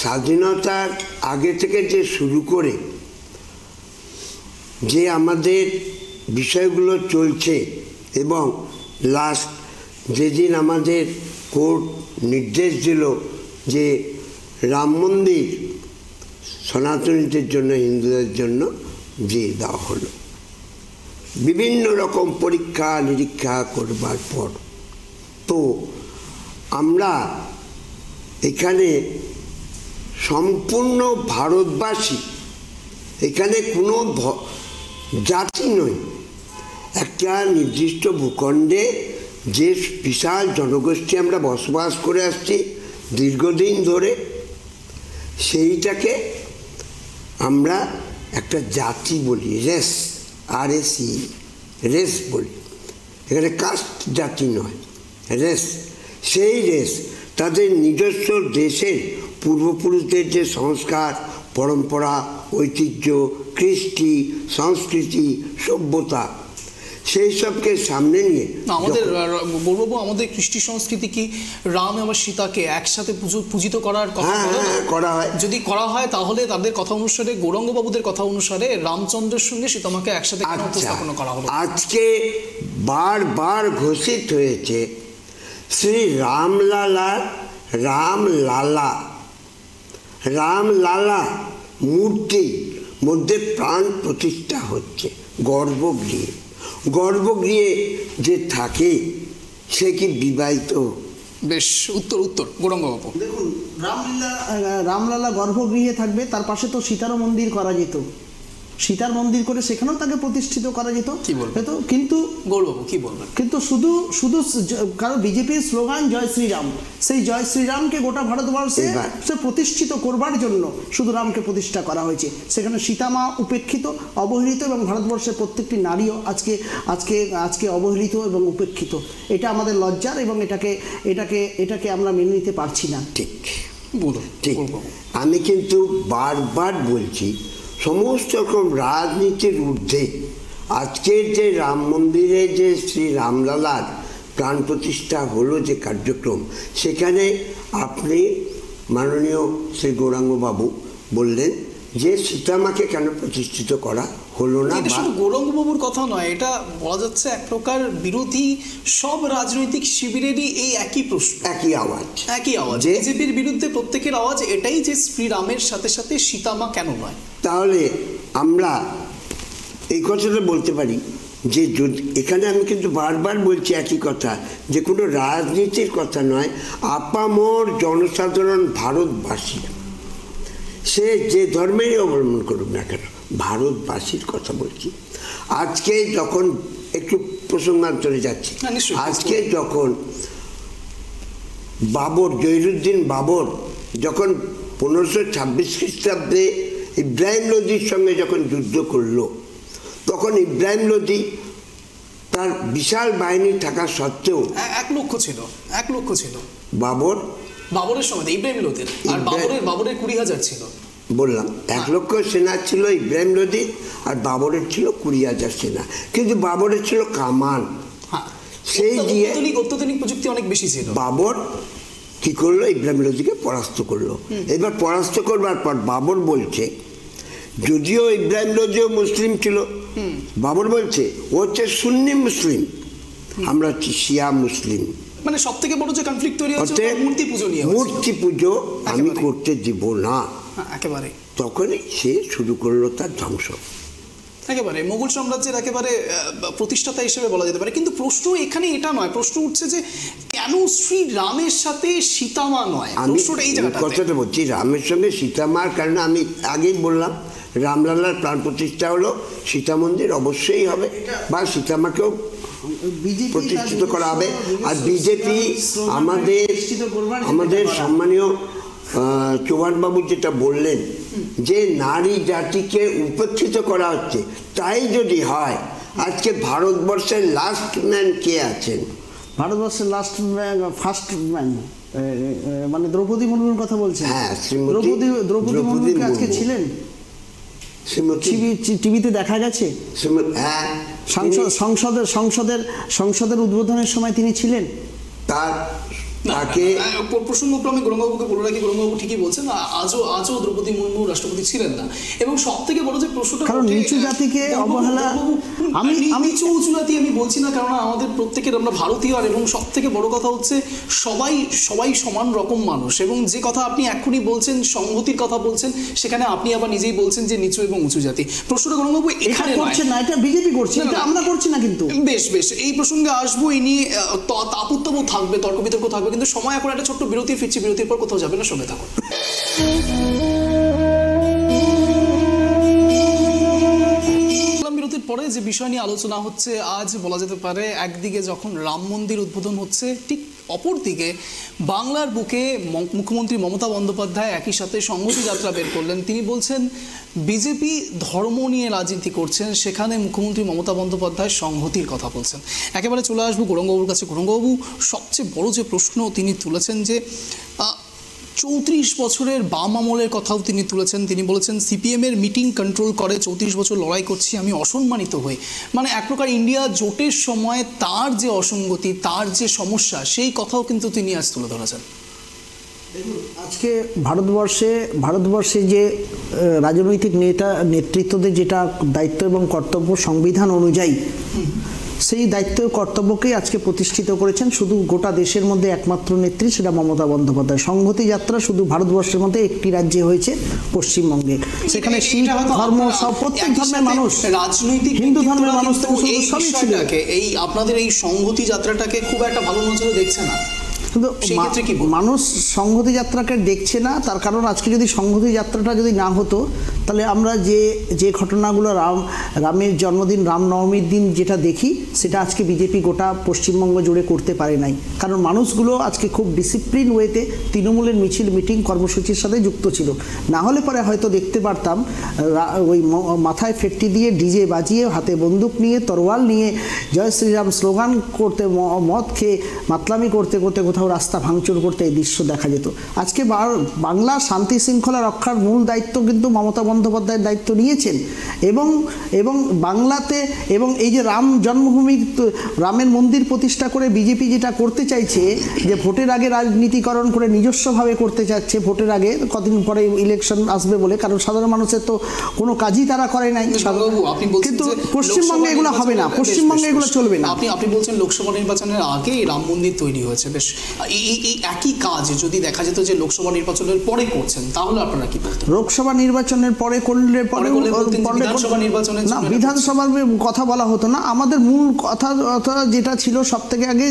স্বাধীনতার আগে থেকে যে শুরু করে যে আমাদের বিষয়গুলো চলছে, এবং লাস্ট যেদিন আমাদের কোর্ট নির্দেশ দিল যে রাম মন্দির সনাতনীদের জন্য, হিন্দুদের জন্য দিয়ে দেওয়া হলো, বিভিন্ন রকম পরীক্ষা নিরীক্ষা করবার পর, তো আমরা এখানে সম্পূর্ণ ভারতবাসী, এখানে কোনো জাতি নয়, একটা নির্দিষ্ট ভূখণ্ডে যে বিশাল জনগোষ্ঠী আমরা বসবাস করে আসছি দীর্ঘদিন ধরে, সেইটাকে আমরা একটা জাতি বলি, রেস, RSE, রেস বলি। এখানে কাস্ট জাতি নয়, রেস। সেই রেস তাদের নিজস্ব দেশের পূর্বপুরুষদের যে সংস্কার, পরম্পরা, ঐতিহ্য, কৃষ্টি, সংস্কৃতি, সভ্যতা, সেই সবকে সামনে নিয়ে আমাদের কৃষ্টি সংস্কৃতি কি রাম এবং সীতাকে একসাথে পূজিত করার কথা করা হয়? যদি করা হয় তাহলে তাদের কথা অনুসারে, গৌরাঙ্গবাবুদের কথা অনুসারে রামচন্দ্রের সঙ্গে সীতামাকে একসাথে উপস্থাপন করা হলো। আজকে বারবার ঘোষিত হয়েছে শ্রী রামলালা মূর্তি মধ্যে প্রাণ প্রতিষ্ঠা হচ্ছে গর্ভগৃহে যে থাকে সে কি বিবাহিত বেশ, উত্তর গৌরাঙ্গবাবু। দেখুন, রামলালা গর্ভগৃহে থাকবে, তার পাশে তো সীতারও মন্দির করা যেত, সীতার মন্দির করে সেখানেও তাকে প্রতিষ্ঠিত করা যেত। কিন্তু গৌরবাবু কি বলবেন? কিন্তু শুধু কারণ বিজেপির স্লোগান জয় শ্রীরাম, সেই জয় শ্রীরামকে গোটা ভারতবর্ষে প্রতিষ্ঠিত করবার জন্য শুধু রামকে প্রতিষ্ঠা করা হয়েছে। সেখানে সীতামা উপেক্ষিত, অবহেলিত, এবং ভারতবর্ষের প্রত্যেকটি নারীও আজকে আজকে আজকে অবহেলিত এবং উপেক্ষিত। এটা আমাদের লজ্জার, এবং এটাকে আমরা মেনে নিতে পারছি না। ঠিক ঠিক। আমি কিন্তু বারবার বলছি, সমস্ত রকম রাজনীতির ঊর্ধ্বে আজকের যে রাম মন্দিরে যে শ্রী রামলালার প্রাণ প্রতিষ্ঠা হলো যে কার্যক্রম, সেখানে আপনি মাননীয় শ্রী গৌরাঙ্গবাবু বললেন যে সীতামাকে কেন প্রতিষ্ঠিত করা হলো না। শুধু গৌরাঙ্গবাবুর কথা নয়, এটা বলা যাচ্ছে এক প্রকার বিরোধী সব রাজনৈতিক শিবিরেরই এই একই প্রশ্ন, একই আওয়াজ বিজেপির বিরুদ্ধে প্রত্যেকের আওয়াজ এটাই যে শ্রীরামের সাথে সাথে সীতামা কেন নয়। তাহলে আমরা এই কথাটা বলতে পারি যে এখানে আমি কিন্তু বারবার বলছি একই কথা, যে কোনো রাজনীতির কথা নয়, আপামর জনসাধারণ ভারতবাসী, সে যে ধর্মেরই অবলম্বন করুক না কেন, ভারতবাসীর কথা বলছি। আজকে যখন একটু প্রসঙ্গান্তরে যাচ্ছি, আজকে যখন জহিরুদ্দিন বাবর যখন 1526 খ্রিস্টাব্দে ইব্রাহিম লোদির সঙ্গে যখন যুদ্ধ করলো, তখন ইব্রাহিম লোদি তার বিশাল বাহিনী থাকা সত্ত্বেও 1 লক্ষ ছিল বাবরের সময়, ইব্রাহিম লোদির, আর বাবরের 20,000 ছিল। বললাম 1 লক্ষ সেনা ছিল ইব্রাহিম লোদি, আর বাবরের ছিল 20,000 সেনা, কিন্তু বাবরের ছিল কামান। সেই দিয়ে অত্যাধুনিক প্রযুক্তি অনেক বেশি ছিল। বাবর কি করলো? ইব্রাহিম লোদিকে পরাস্ত করলো। এবার পরাস্ত করবার পর বাবর বলছে, যদিও ইব্রাহিম লোদিও মুসলিম ছিল, বাবর বলছে ও হচ্ছে সুন্নি মুসলিম, আমরা হচ্ছে শিয়া মুসলিম। মানে সব থেকে বড় যে কনফ্লিক্ট তৈরি হচ্ছে মূর্তি পুজো নিয়ে। মূর্তি পুজো আমি করতে দিব না, একেবারে। তখনই সে শুরু করলো তার ধ্বংস। একেবারে মোগল সাম্রাজ্যের একেবারে প্রতিষ্ঠাতা হিসেবে বলা যেতে পারে। কিন্তু প্রশ্ন এখানে এটা নয়, প্রশ্ন উঠছে যে কেন শ্রী রামের সাথে সীতামা নয়? প্রশ্নটা এই জায়গাটাতে। কথাটা বলছি, রামের সঙ্গে সীতামার কারণে আমি আগেই বললাম, রামলালার প্রাণ প্রতিষ্ঠা হলো, সীতা মন্দির অবশ্যই হবে, বা সীতামাকেও প্রতিষ্ঠিত করা হবে। আর বিজেপি আমাদের সম্মানীয় চৌহানবাবু যেটা বললেন যে নারী জাতিকে উপেক্ষিত করা হচ্ছে, তাই যদি হয়, আজকে ভারতবর্ষের লাস্ট ম্যান কে আছেন? ভারতবর্ষের ফার্স্ট ম্যান মানে দ্রৌপদী মুর্মুর কথা বলছেন। হ্যাঁ, দ্রৌপদী মুর্মু আজকে ছিলেন, টিভিতে দেখা গেছে। হ্যাঁ, সংসদের উদ্বোধনের সময় তিনি ছিলেন। তাকে প্রসঙ্গক্রমে গৌরাঙ্গবাবুকে বলে রাখি, গৌরাঙ্গবাবু ঠিকই বলছেন, আজও দ্রৌপদী মুর্মু রাষ্ট্রপতি ছিলেন না। এবং সব থেকে বড় যে প্রশ্নটা, কারণ নিচু জাতিকে অবহেলা, আমি নিচু উঁচু জাতি আমি বলছি না, কারণ আমাদের প্রত্যেকের, আমরা ভারতীয়, আর এবং সব থেকে বড় কথা হচ্ছে সবাই সমান রকম মানুষ। এবং যে কথা আপনি এখনই বলছেন, সংহতির কথা বলছেন, সেখানে আপনি আবার নিজেই বলছেন যে নিচু এবং উঁচু জাতি। প্রশ্নটা গৌরাঙ্গবাবু এখানে করছেন না, এটা বিজেপি করছে, এটা আমরা করছি না। কিন্তু বেশ এই প্রসঙ্গে আসবো, এই নিয়ে তাপ-উত্তাপ থাকবে, তর্ক বিতর্ক থাকবে, কিন্তু সময় এখন একটা ছোট্ট বিরতি, ফিরছি, বিরতির পর কোথাও যাবে না, সঙ্গে থাকুন। বিরতির পরে যে বিষয় নিয়ে আলোচনা হচ্ছে আজ, বলা যেতে পারে একদিকে যখন রাম মন্দির উদ্বোধন হচ্ছে, ঠিক অপরদিকে বাংলার বুকে মুখ্যমন্ত্রী মমতা বন্দ্যোপাধ্যায় একই সাথে সংহতি যাত্রা বের করলেন। তিনি বলছেন বিজেপি ধর্ম নিয়ে রাজনীতি করছেন, সেখানে মুখ্যমন্ত্রী মমতা বন্দ্যোপাধ্যায় সংহতির কথা বলছেন। একেবারে চলে আসবো গৌরাঙ্গবাবুর কাছে। গৌরাঙ্গবাবু, সবচেয়ে বড় যে প্রশ্ন তিনি তুলেছেন যে 34 বছরের বাম আমলের কথাও তিনি তুলেছেন। তিনি বলেছেন সিপিএমের মিটিং কন্ট্রোল করে, 34 বছর লড়াই করছি, আমি অসম্মানিত হই। মানে এক প্রকার ইন্ডিয়া জোটের সময় তার যে অসঙ্গতি, তার যে সমস্যা, সেই কথাও কিন্তু তিনি আজ তুলে ধরেছেন। আজকে ভারতবর্ষে যে রাজনৈতিক নেতৃত্বদের যেটা দায়িত্ব এবং কর্তব্য সংবিধান অনুযায়ী, সেই দায়িত্ব কর্তব্যকেই আজকে প্রতিষ্ঠিত করেছেন শুধু গোটা দেশের মধ্যে একমাত্র নেত্রী, সেটা মমতা বন্দ্যোপাধ্যায়। সংহতি যাত্রা শুধু ভারতবর্ষের মধ্যে একটি রাজ্যে হয়েছে, পশ্চিমবঙ্গে। সেখানে শিখ ধর্ম, সব প্রত্যেক ধর্মের মানুষ, রাজনৈতিক হিন্দু ধর্মের মানুষ, এই আপনাদের এই সংহতি যাত্রাটাকে খুব একটা ভালো নজরে দেখছে না। কিন্তু সেই ক্ষেত্রে কি বলবেন? মানুষ সংহতি যাত্রাকে দেখছে না, তার কারণ আজকে যদি সংহতি যাত্রাটা যদি না হতো তাহলে আমরা যে ঘটনাগুলো রামের জন্মদিন, রামনবমীর দিন যেটা দেখি সেটা আজকে বিজেপি গোটা পশ্চিমবঙ্গ জুড়ে করতে পারে নাই। কারণ মানুষগুলো আজকে খুব ডিসিপ্লিন ওয়েতে তৃণমূলের মিছিল, মিটিং, কর্মসূচির সাথে যুক্ত ছিল। না হলে পরে হয়তো দেখতে পারতাম ওই মাথায় ফেটটি দিয়ে ডিজে বাজিয়ে, হাতে বন্দুক নিয়ে, তরোয়াল নিয়ে জয় শ্রীরাম স্লোগান করতে, মদ খেয়ে মাতলামি করতে করতে কোথাও রাস্তা ভাঙচুর করতে এই দৃশ্য দেখা যেত। আজকে বাংলার শান্তি শৃঙ্খলা রক্ষার মূল দায়িত্ব কিন্তু মমতা বন্দ্যোপাধ্যায়ের দায়িত্ব নিয়েছেন, এবং বাংলাতে, এবং এই যে রাম জন্মভূমি, রামের মন্দির প্রতিষ্ঠা করে বিজেপি যেটা করতে চাইছে, যে ভোটের আগে রাজনীতিকরণ করে নিজস্বভাবে করতে চাচ্ছে, ভোটের আগে কদিন পরে ইলেকশন আসবে বলে, কারণ সাধারণ মানুষের তো কোনো কাজই তারা করে নাই। কিন্তু পশ্চিমবঙ্গে এগুলো হবে না, পশ্চিমবঙ্গে এগুলো চলবে না। আপনি বলছেন লোকসভা নির্বাচনের আগে রাম মন্দির তৈরি হয়েছে, বেশ এই একই কাজ যদি দেখা যেত যে লোকসভা নির্বাচনের পরে করছেন, তাহলে আপনারা কি বলতেন? লোকসভা নির্বাচনের পরে করলে বিধানসভার কথা বলা হতো না। আমাদের মূল কথা যেটা ছিল সব থেকে আগে,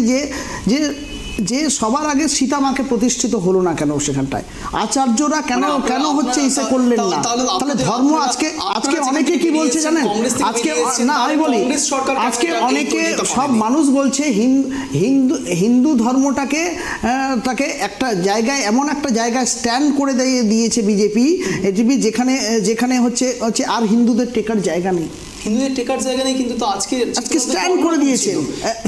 যে সবার আগে সীতামাকে প্রতিষ্ঠিত হলো না কেন সেখানটায়, আচার্যরা কেন হচ্ছে ইসে করলেন না? তাহলে ধর্ম আজকে অনেকে কি বলছে জানেন, আজকে না আমি বলি, আজকে অনেকে সব মানুষ বলছে হিন্দু ধর্মটাকে একটা জায়গায়, এমন একটা জায়গায় স্ট্যান্ড করে দিয়েছে বিজেপি, যেখানে হচ্ছে আর হিন্দুদের টেকার জায়গা নেই। হিন্দুদের টেকার জায়গা নেই, কিন্তু তো আজকে স্ট্যান্ড করে দিয়েছেন।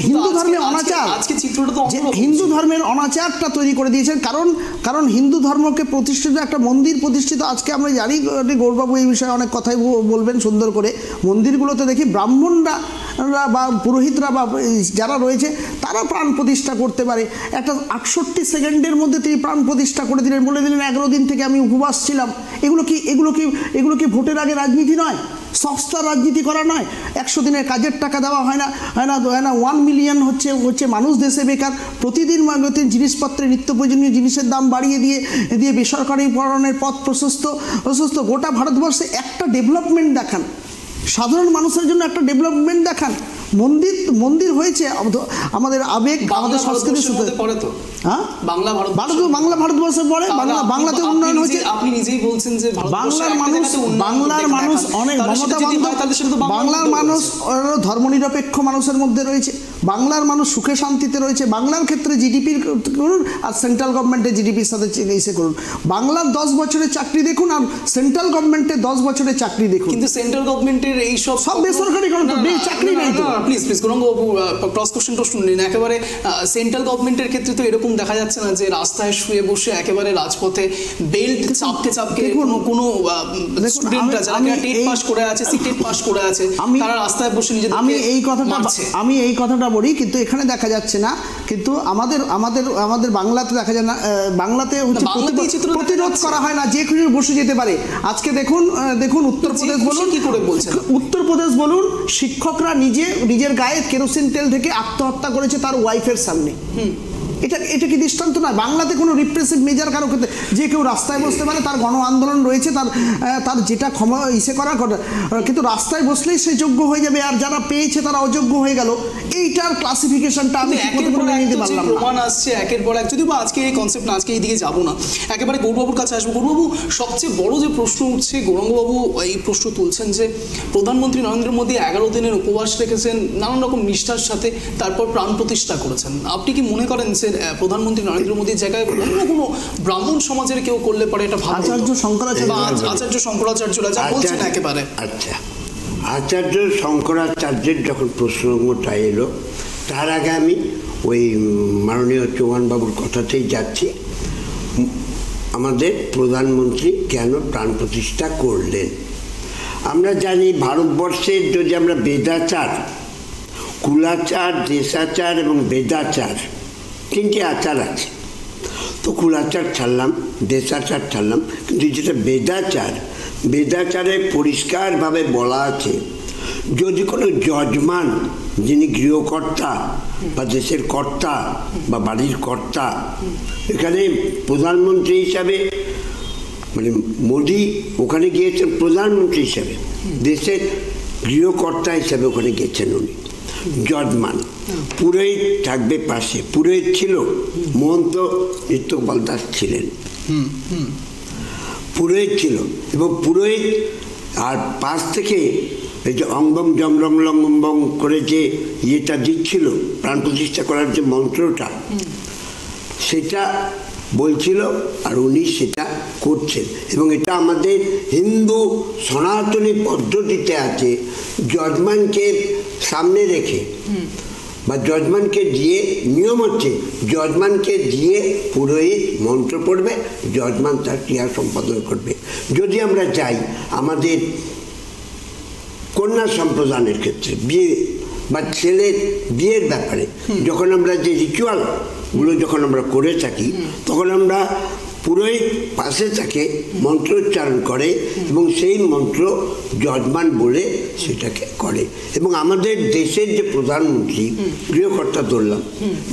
হিন্দু ধর্মের অনাচার, আজকে চিত্রটা তো হিন্দু ধর্মের অনাচারটা তৈরি করে দিয়েছেন। কারণ হিন্দু ধর্মকে প্রতিষ্ঠিত একটা মন্দির প্রতিষ্ঠিত, আজকে আমরা জানি গৌরবাবু এই বিষয়ে অনেক কথাই বলবেন সুন্দর করে, মন্দিরগুলোতে দেখি ব্রাহ্মণরা বা পুরোহিতরা বা যারা রয়েছে তারা প্রাণ প্রতিষ্ঠা করতে পারে। একটা 68 সেকেন্ডের মধ্যে তিনি প্রাণ প্রতিষ্ঠা করে দিলেন, বলে দিলেন 11 দিন থেকে আমি উপবাস ছিলাম। এগুলো কি ভোটের আগে রাজনীতি নয়? সস্তা রাজনীতি করা নয়? 100 দিনের কাজের টাকা দেওয়া হয় না 1 মিলিয়ন হচ্ছে মানুষ দেশে বেকার, প্রতিদিন জিনিসপত্রের, নিত্য প্রয়োজনীয় জিনিসের দাম বাড়িয়ে দিয়ে বেসরকারিকরণের পথ প্রশস্ত। গোটা ভারতবর্ষে একটা ডেভেলপমেন্ট দেখান, সাধারণ মানুষের জন্য একটা ডেভেলপমেন্ট দেখান। মন্দির হয়েছে আমাদের আবেগ, আমাদের সংস্কৃতির সাথে পড়ে তো। হ্যাঁ, বাংলা ভারতবর্ষে পড়ে, বাংলাতে উন্নয়ন হয়েছে। আপনি নিজেই বলছেন যে বাংলার মানুষ অনেক, বাংলার মানুষ ধর্মনিরপেক্ষ মানুষের মধ্যে রয়েছে, বাংলার মানুষ সুখে শান্তিতে রয়েছে। বাংলার ক্ষেত্রে জিডিপির করুন আর সেন্ট্রাল গভর্নমেন্টের জিডিপির সাথে এসে করুন। বাংলার 10 বছরের চাকরি দেখুন আর সেন্ট্রাল গভর্নমেন্টের 10 বছরের চাকরি দেখুন। কিন্তু সেন্ট্রাল গভর্নমেন্টের এই সব বেসরকারিকরণ, চাকরি নেই তো। প্লিজ গৌরাঙ্গবাবু, ক্রস কোশ্চেনটা শুনলেন একেবারে। সেন্ট্রাল গভর্নমেন্টের ক্ষেত্রে তো এরকম দেখা যাচ্ছে না যে রাস্তায় শুয়ে বসে একেবারে রাজপথে বেল্ট চাপকে কোনো স্টুডেন্টরা যারা টেট পাস করে আছে, সিটেট পাস করে আছে, তারা রাস্তায় বসে নিজেদের, আমি এই কথাটা বলি, কিন্তু এখানে দেখা যাচ্ছে না। কিন্তু আমাদের বাংলাতে দেখা যায় না, বাংলাতে হচ্ছে প্রতিরোধ করা হয় না, যে কেউ বসে যেতে পারে। আজকে দেখুন উত্তরপ্রদেশ বলুন, কি করে বলছেন, উত্তরপ্রদেশ বলুন, শিক্ষকরা নিজের গায়ে কেরোসিন তেল থেকে আত্মহত্যা করেছে তার ওয়াইফের সামনে। এটা কি দৃষ্টান্ত না? বাংলাতে কোনো রিপ্রেসিভ মেজার কারো ক্ষেত্রে, যে কেউ রাস্তায় বসতে পারে, তার গণ আন্দোলন রয়েছে, তার যেটা ক্ষমা করা, কিন্তু রাস্তায় বসলেই সে যোগ্য হয়ে যাবে, আর যারা পেয়েছে তারা অযোগ্য হয়ে গেল। এইটার ক্লাসিফিকেশনটা আমি নিতে পারলাম না। প্রমাণ আসছে একের পর এক। যদিও বা আজকে এই কনসেপ্ট না, আজকে এই দিকে যাবো না, একেবারে গৌরবাবুর কাছে আসবো। গৌরবাবু, সবচেয়ে বড় যে প্রশ্ন উঠছে, গৌরাঙ্গবাবু এই প্রশ্ন তুলছেন যে প্রধানমন্ত্রী নরেন্দ্র মোদী 11 দিনের উপবাস রেখেছেন, নানান রকম নিষ্ঠার সাথে, তারপর প্রাণ প্রতিষ্ঠা করেছেন। আপনি কি মনে করেন যে প্রধানমন্ত্রী নরেন্দ্র মোদীর জায়গায় অন্য কোনো ব্রাহ্মণ সমাজের কেউ করলে পরে এটা ভালো? আচার্য শঙ্করাচার্যরা যা বলছেন একেবারে। আচ্ছা, আচার্য শঙ্করাচার্যের যখন প্রসঙ্গটা এলো, তার আগে আমি ওই মাননীয় চৌহানবাবুর কথাতেই যাচ্ছি। আমাদের প্রধানমন্ত্রী কেন প্রাণ প্রতিষ্ঠা করলেন? আমরা জানি ভারতবর্ষের যদি আমরা বেদাচার, কুলাচার, দেশাচার এবং বেদাচার, 3টে আচার আছে। তো কুলাচার ছাড়লাম, দেশাচার ছাড়লাম, কিন্তু যেটা বেদাচারে পরিষ্কারভাবে বলা আছে, যদি কোনো যজমান, যিনি গৃহকর্তা বা দেশের কর্তা বা বাড়ির কর্তা, এখানে প্রধানমন্ত্রী হিসাবে, মানে মোদি ওখানে গিয়েছেন প্রধানমন্ত্রী হিসাবে, দেশের গৃহকর্তা হিসাবে ওখানে গেছেন উনি, যজমান। পুরোহিত থাকবে পাশে। পুরোহিত ছিল মহন্ত নিত্যগোপাল দাস ছিলেন, পুরোহিত ছিল, এবং পুরোহিত আর পাশ থেকে এই যে অঙ্গম জমরং লঙ্গম করে যে ইয়েটা দিচ্ছিল প্রাণ প্রতিষ্ঠা করার যে মন্ত্রটা, সেটা বলছিল, আর উনি সেটা করছেন। এবং এটা আমাদের হিন্দু সনাতনী পদ্ধতিতে আছে, যজমানকে সামনে রেখে বা যজমানকে দিয়ে, নিয়ম হচ্ছে যজমানকে দিয়ে পুরোহিত মন্ত্র পড়বে, যজমান তার ক্রিয়া সম্পাদন করবে। যদি আমরা যাই আমাদের কন্যা সম্প্রদানের ক্ষেত্রে, বিয়ে বা ছেলের বিয়ের ব্যাপারে যখন আমরা যে রিচুয়ালগুলো যখন আমরা করে থাকি, তখন আমরা পুরোহিত পাশে থাকে, মন্ত্র উচ্চারণ করে, এবং সেই মন্ত্র যজমান বলে সেটাকে করে। এবং আমাদের দেশের যে প্রধানমন্ত্রী, গৃহকর্তা ধরলাম,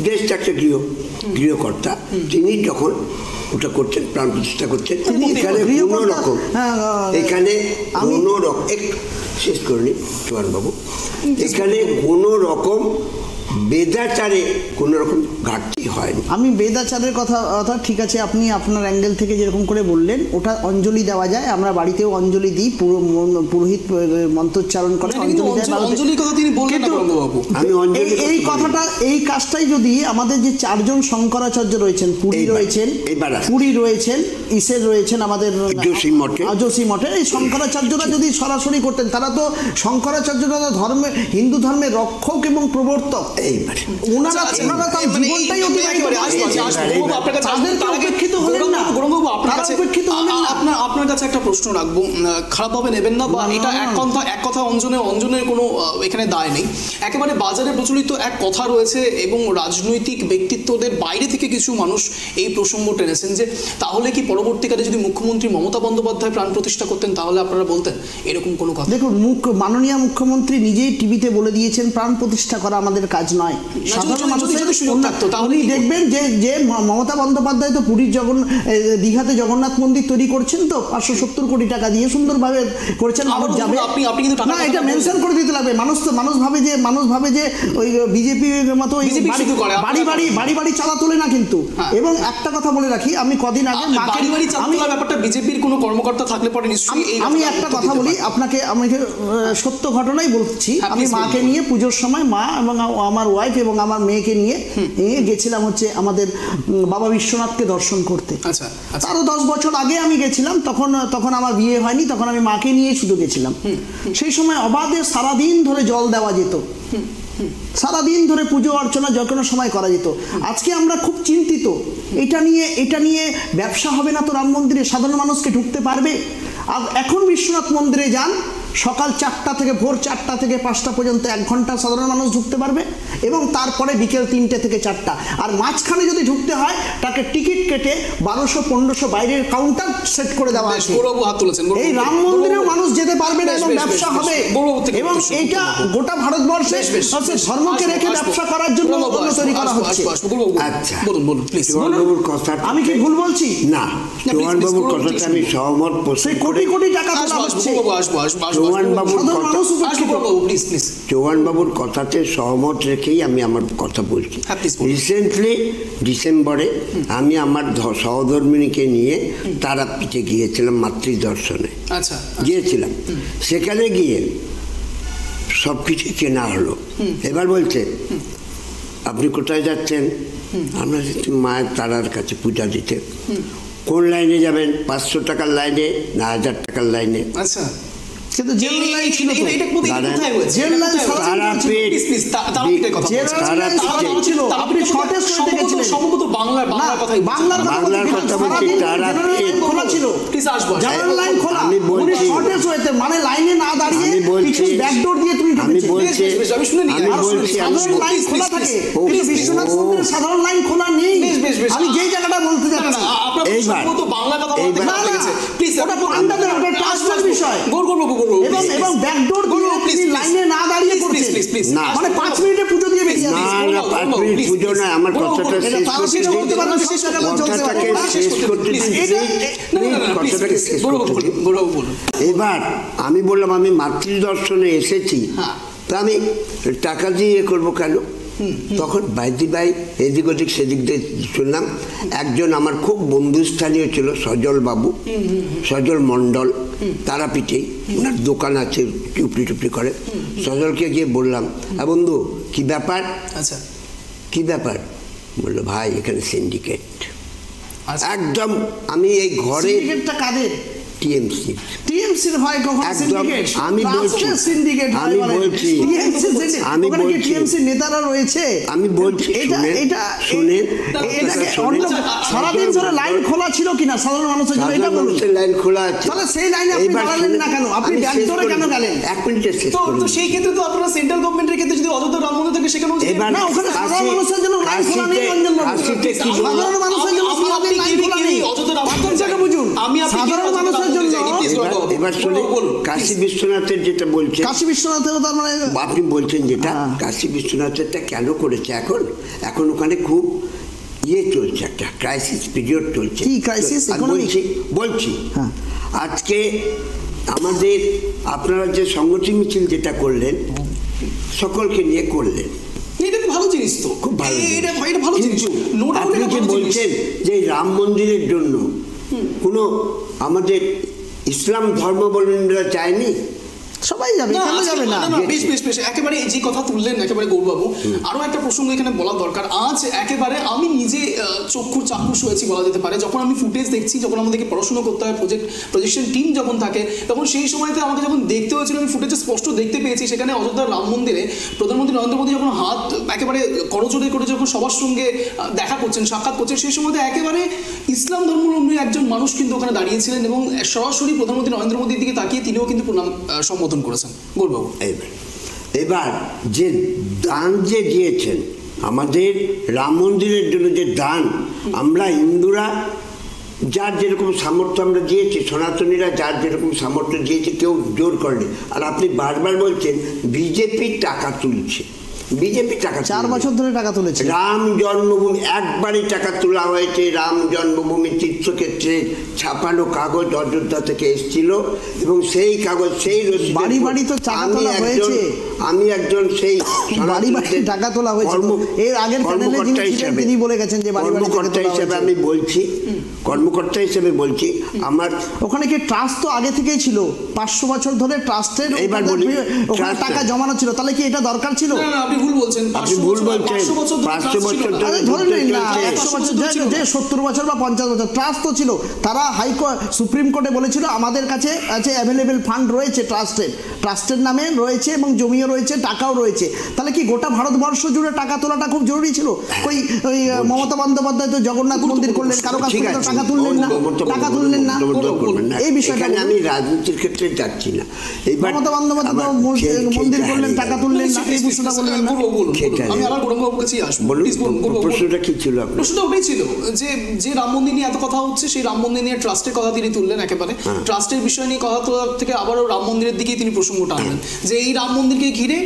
দেশটা একটা গৃহকর্তা, তিনি যখন ওটা করছেন, প্রাণ প্রতিষ্ঠা করছেন, এখানে কোনো রকম একটু শেষ করে নি চৌহানবাবু, এখানে কোনো রকম বেদাচারে কোনো রকম ঘাটতি হয়নি। আমি বেদাচারের কথা ঠিক আছে, আপনি আপনার অ্যাঙ্গেল থেকে যেরকম করে বললেন, ওটা অঞ্জলি দেওয়া যায়, আমরা বাড়িতেও অঞ্জলি দিই, পুরো পুরোহিত মন্ত্রোচ্চারণ করে অঞ্জলির কথা তিনি বললেন না বঙ্গবাবু। এই কথাটা, এই কাজটাই যদি আমাদের যে 4 জন শঙ্করাচার্য রয়েছেন, পুরী রয়েছেন, ইসের রয়েছেন, আমাদের যোশী মঠে, এই শঙ্করাচার্যরা যদি সরাসরি করতেন, তারা তো শঙ্করাচার্যরা ধর্মে, হিন্দু ধর্মের রক্ষক এবং প্রবর্তক। আপনার কাছে একটা প্রশ্ন রাখবো, খারাপভাবে নেবেন না, বা এটা এক কথা অঞ্জনের কোনো এখানে দায় নেই। একেবারে বাজারে প্রচলিত এক কথা রয়েছে, এবং রাজনৈতিক ব্যক্তিত্বদের বাইরে থেকে কিছু মানুষ এই প্রসঙ্গ টেনেছেন, যে তাহলে কি পরবর্তীকালে যদি মুখ্যমন্ত্রী মমতা বন্দ্যোপাধ্যায় প্রাণ প্রতিষ্ঠা করতেন, তাহলে আপনারা বলতেন, এরকম কোনো কথা? দেখুন, মাননীয় মুখ্যমন্ত্রী নিজেই টিভিতে বলে দিয়েছেন, প্রাণ প্রতিষ্ঠা করা আমাদের কাজ নয়। সাধারণ মানুষের সুযোগ থাকতো, তাহলেই দেখবেন যে মমতা বন্দ্যোপাধ্যায় তো পুরীর দীঘাতে জগন্নাথ মন্দির তৈরি করছেন, তো 570 কোটি টাকা দিয়ে সুন্দরভাবে করেছেন। না, এটা মেনশন করে দিতে লাগবে। মানুষ ভাবে যে ওই বিজেপির মতো বাড়ি বাড়ি চাঁদা তোলে না কিন্তু। এবং একটা কথা বলে রাখি, আমি কদিন আগে ব্যাপারটা বিজেপির কোনো কর্মকর্তা থাকলে পরে নিশ্চয়ই, আমি একটা কথা বলি আপনাকে, আমাকে সত্য ঘটনাই বলছি। আমি মাকে নিয়ে পুজোর সময়, মা এবং আমার ওয়াইফ এবং আমার মেয়েকে নিয়ে গেছিলাম হচ্ছে আমাদের বাবা বিশ্বনাথকে দর্শন করতে। আরো 10 বছর আগে আমি গেছিলাম, তখন আমার বিয়ে হয়নি, তখন আমি মাকে নিয়ে শুধু গেছিলাম। সেই সময় অবাধে সারাদিন ধরে জল দেওয়া যেত, সারাদিন ধরে পুজো অর্চনা যে কোনো সময় করা যেত। আজকে আমরা খুব চিন্তিত এটা নিয়ে ব্যবসা হবে না তো রাম মন্দিরে, সাধারণ মানুষকে ঢুকতে পারবে? আর এখন বিশ্বনাথ মন্দিরে যান, সকাল 4টা থেকে ভোর 4টা থেকে 5টা পর্যন্ত 1 ঘন্টা সাধারণ মানুষ ঢুকতে পারবে, এবং তারপরে বিকেল 3টে থেকে 4টা। আর মাঝখানে যদি ঢুকতে হয়, তাকে টিকিট কেটে 1200-1500 বাইরের কাউন্টার সেট করে দেওয়া আছে। এই রাম মন্দিরেও মানুষ যেতে পারবে না, এবং ব্যবসা হবে। এবং এইটা গোটা ভারতবর্ষে ধর্মকে রেখে ব্যবসা করার জন্য তৈরি করা হচ্ছে। আচ্ছা, আমি কি ভুল বলছি? না, চৌহানবাবুর কথাটা আমি সহমত। কোটি কোটি টাকা তোলা হচ্ছে। চৌহানবাবুর কথাতে সহমত রেখেই আমি আমার কথা বলছি। রিসেন্টলি ডিসেম্বরে আমি আমার সহধর্মিণীকে নিয়ে তারাপীঠে গিয়েছিলাম, মাতৃদর্শনে গিয়েছিলাম। সেখানে গিয়ে সব কিছু কেনা হলো। এবার বলছে, আপনি কোথায় যাচ্ছেন? আমরা মায়ের তারার কাছে পূজা দিতে। কোন লাইনে যাবেন? 500 টাকার লাইনে না 1000 টাকার লাইনে? আচ্ছা, কিন্তু জেল লাইন ছিল তো, জেল লাইন ছিল। আপনি শর্টেজ করে দেখেছিলেন, সম্ভবত বাংলার কথা বলছি, খোলা ছিল, জেল লাইন খোলা। উনি শর্টেজ হয়েছে, মানে লাইনে না দাঁড়িয়ে কিছু ব্যাকডোর দিয়ে তুমি ঢুকেছিলে। সাধারণ লাইন খোলা থাকে, কিন্তু বিশ্বনাথ মন্দিরের সাধারণ লাইন খোলা নেই। আমি যেই জায়গাটা বলতে যাচ্ছি, বাংলা কথা বলতে প্লিজ, ওটা পান্ডাদের ট্রাস্টের বিষয়, এবং ব্যাকডোর দিয়ে লাইনে না দাঁড়িয়ে করছে, মানে 5 মিনিটে পুজো দিয়ে বেরিয়ে যাচ্ছে। না, 5 মিনিট পুজো না, আমার কথাটা শেষ করতে দিন। এবার আমি বললাম, আমি মাতৃদর্শনে এসেছি, তা আমি টাকা দিয়ে করবো কেন? তখন বাইদি বাই এদিক ওদিক সেদিক দিয়ে শুনলাম একজন আমার খুব বন্ধুস্থানীয় ছিল সজল বাবু, সজল মণ্ডল, তারাপীঠেই ওনার দোকান আছে, চুপড়ি টুপড়ি করে। সজলকে গিয়ে বললাম, বন্ধু কি ব্যাপার? আচ্ছা, কি ব্যাপার? বললো ভাই এখানে সিন্ডিকেট। আচ্ছা। একদম আমি এই ঘরে সিন্ডিকেটটা কাদের? টিএমসি। টিএমসির হয় কখন সিন্ডিকেট? আমি বলছি, সিন্ডিকেট আমি বলছি, আমি বলছি টিএমসি নেতারা রয়েছে। আমি বলছি এটা শুনেন, সারাদিন ধরে লাইন খোলা ছিল কিনা সাধারণ মানুষের জন্য এটা বলুন। লাইন খোলা আছে, তাহলে সেই লাইনে আপনি দাঁড়ালেন না কেন? আপনি ব্যাগ ধরে কেন গেলেন? এক মিনিটে শেষ করুন। তো সেই ক্ষেত্রে তো আপনারা সেন্ট্রাল গভর্নমেন্টের ক্ষেত্রে যদি অযোধ্যা রাম মন্দির থাকে সেখানেও এবার না, ওখানে সাধারণ মানুষের জন্য লাইন খোলা নেই। সাধারণ মানুষের জন্য সারাদিন লাইন খোলা নেই। অযোধ্যা বুঝুন, সাধারণ মানুষের জন্য। এবার শুনে কাশী বিশ্বনাথের যেটা বলছে, কাশী বিশ্বনাথের তার মানে আপনি বলছেন যেটা কাশী বিশ্বনাথেরটা কেন করেছে এখন, এখন ওখানে খুব চলছে, একটা ক্রাইসিস পিরিয়ড চলছে। কি ক্রাইসিস? বলছি আজকে আমাদের আপনারা যে সংগঠন মিছিল যেটা করলেন সকলকে নিয়ে করলেন, এটা তো ভালো জিনিস, তো খুব ভালো, এটা ভালো জিনিস। আপনি যে বলছেন যে রাম মন্দিরের জন্য কোনো আমাদের ইসলাম ধর্মাবলম্বীরা চায়নি, সবাই যাবে, কেন যাবে না? বেশ একেবারে যে কথা তুললেন একেবারে গৌরবাবু, আরো একটা প্রসঙ্গ এখানে বলা দরকার। আজ একেবারে আমি নিজে চক্ষুর চাক্ষুষ হয়েছি বলা যেতে পারে, যখন আমি ফুটেজ দেখছি, যখন আমাদেরকে পড়াশোনা করতে হয়, প্রজেকশন টিম যখন থাকে, তখন সেই সময়তে আমাকে যখন দেখতে হয়েছিল, আমি ফুটেজে স্পষ্ট দেখতে পেয়েছি সেখানে অযোধ্যার রাম মন্দিরে প্রধানমন্ত্রী নরেন্দ্র মোদী যখন হাত একেবারে করজোড়ে করে যখন সবার সঙ্গে দেখা করছেন, সাক্ষাৎ করছেন, সেই সময়তে একেবারে ইসলাম ধর্মাবলম্বী একজন মানুষ কিন্তু ওখানে দাঁড়িয়েছিলেন এবং সরাসরি প্রধানমন্ত্রী নরেন্দ্র মোদীর দিকে তাকিয়ে তিনিও কিন্তু প্রণাম সম্বোধন করেছেন। গৌরবাবু, এবার যে দান যে দিয়েছেন আমাদের রাম মন্দিরের জন্য, যে দান আমরা হিন্দুরা যার যেরকম সামর্থ্য আমরা দিয়েছি, সনাতনীরা যার যেরকম সামর্থ্য দিয়েছে, কেউ জোর করেনি। আর আপনি বারবার বলছেন বিজেপি টাকা তুলছে, বিজেপি টাকা 4 বছর ধরে টাকা তুলেছে। রাম জন্মভূমি একবারই টাকা তোলা হয়েছে, রাম জন্মভূমি তীর্থক্ষেত্রে ছাপানো কাগজ অযোধ্যা থেকে এসেছিল এবং সেই কাগজ, সেই রসিদ বাড়ি বাড়ি তো টাকা তোলা হয়েছে। আমি একজন সেই বাড়ি বাড়ি টাকা তোলা হয়েছে। এর আগের প্যানেলে তিনি বলে গেছেন যে বাড়ি বাড়ি কর্মকর্তা হিসেবে আমি বলছি, কর্মকর্তা হিসেবে বলছি, আমার ওখানে কি ট্রাস্ট তো আগে থেকেই ছিল, 500 বছর ধরে ট্রাস্টের ওখানে টাকা জমানো ছিল, তাহলে কি এটা দরকার ছিল? আপনি ভুল বলছেন, 500 বছর ধরে ধরে নিন না, 100 বছর যে 70 বছর বা 50 বছর ট্রাস্ট তো ছিল। তারা হাইকোর্ট সুপ্রিম কোর্টে বলেছিল আমাদের কাছে আছে অ্যাভেলেবেল ফান্ড রয়েছে, ট্রাস্টের নামে রয়েছে এবং জমিও রয়েছে, টাকাও রয়েছে। তাহলে কি গোটা ভারতবর্ষ জুড়ে টাকা তোলাটা খুব জরুরি ছিল? ওই মমতা বন্দ্যোপাধ্যায় তো জগন্নাথ মন্দির করলেন, কারো কাছ থেকে টাকা তুললেন না, টাকা তুললেন না। এই বিষয়টা আমি রাজনীতির ক্ষেত্রে যাচ্ছি না। মমতা বন্দ্যোপাধ্যায় মন্দির করলেন, টাকা তুললেন না, এই বিষয়টা বললেন না। আমি আবার গৌরবাবুর কাছেই আসবো। প্রশ্নটা কি ছিল? প্রশ্নটা ওটাই ছিল যে রাম মন্দির নিয়ে এত কথা হচ্ছে, সেই রাম মন্দির নিয়ে ট্রাস্টের কথা তিনি তুললেন, একেবারে ট্রাস্টের বিষয় নিয়ে কথা তোলা থেকে আবারও রাম মন্দিরের দিকেই তিনি প্রসঙ্গটা আনলেন যে এই রাম মন্দিরকে ঘিরে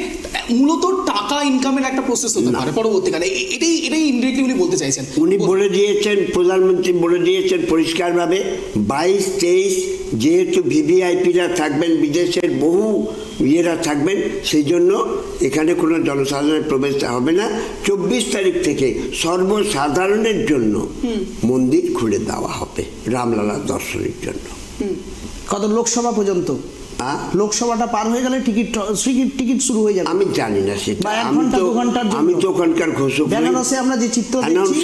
মূলত টাকা ইনকামের একটা প্রসেস হতে পারে পরবর্তীকালে। এটাই ইনডিরেক্টলি উনি বলতে চাইছেন। উনি বলে দিয়েছেন, প্রধানমন্ত্রী বলে দিয়েছেন পরিষ্কারভাবে 22-23 যেহেতু ভিভিআইপিরা থাকবেন, বিদেশের বহু ইয়েরা থাকবেন, সেই জন্য এখানে কোনো জনসাধারণের প্রবেশ হবে না। 24 তারিখ থেকে সর্বসাধারণের জন্য মন্দির খুলে দেওয়া হবে রামলালা দর্শনের জন্য। কত লোকসভা পর্যন্ত? লোকসভাটা পার হয়ে গেলে টিকিট শুরু হয়ে যাবে। আমি জানি না সেটা, আমি তো ওখানকার ঘোষক। বেনারসে আমরা যে চিত্র দেখছি,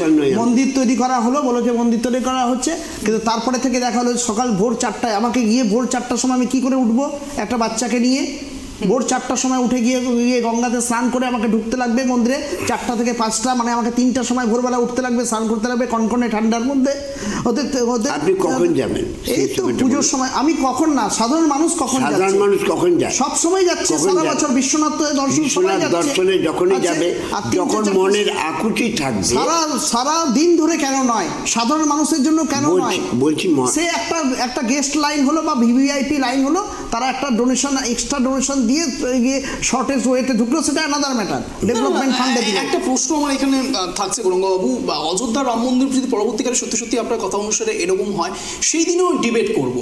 মন্দির তৈরি করা হলো, বলো যে মন্দির তৈরি করা হচ্ছে, কিন্তু তারপরে থেকে দেখা হলো সকাল ভোর 4টায় আমাকে গিয়ে ভোর 4টার সময় আমি কি করে উঠবো একটা বাচ্চাকে নিয়ে? ভোর 4টার সময় উঠে গিয়ে গঙ্গাতে স্নান করে আমাকে ঢুকতে লাগবে মন্দিরে 4টা থেকে 5টা, মানে আমাকে 3টার সময় ভোরবেলা উঠতে লাগবে, স্নান করতে লাগবে কনকনে ঠান্ডার মধ্যে। আপনি কখন যাবেন? এই তো পুজোর সময়। আমি কখন না, সাধারণ মানুষ কখন যায়? সাধারণ মানুষ কখন যায়? সব সময় যাচ্ছে, সারা বছর বিশ্বনাথ দর্শনে যখনই যাবে, যখন মনের আকুতি থাকবে। সারা দিন ধরে কেন নয়, সাধারণ মানুষের জন্য কেন নয়? বলছি সে একটা গেস্ট লাইন হলো বা ভিভিআইপি লাইন হলো, তারা একটা ডোনেশন, এক্সট্রা ডোনেশন দিয়ে গিয়ে শর্টেজ ওয়েতে ঢুকলো, সেটা অ্যানাদার ম্যাটার, ডেভেলপমেন্ট ফান্ডে দিল। একটা প্রশ্ন আমার এখানে থাকছে গৌরঙ্গবাবু, অযোধ্যা রাম মন্দির যদি পরবর্তীকালে সত্যি সত্যি আপনার কথা অনুসারে এরকম হয়, সেই দিনেও ডিবেট করব,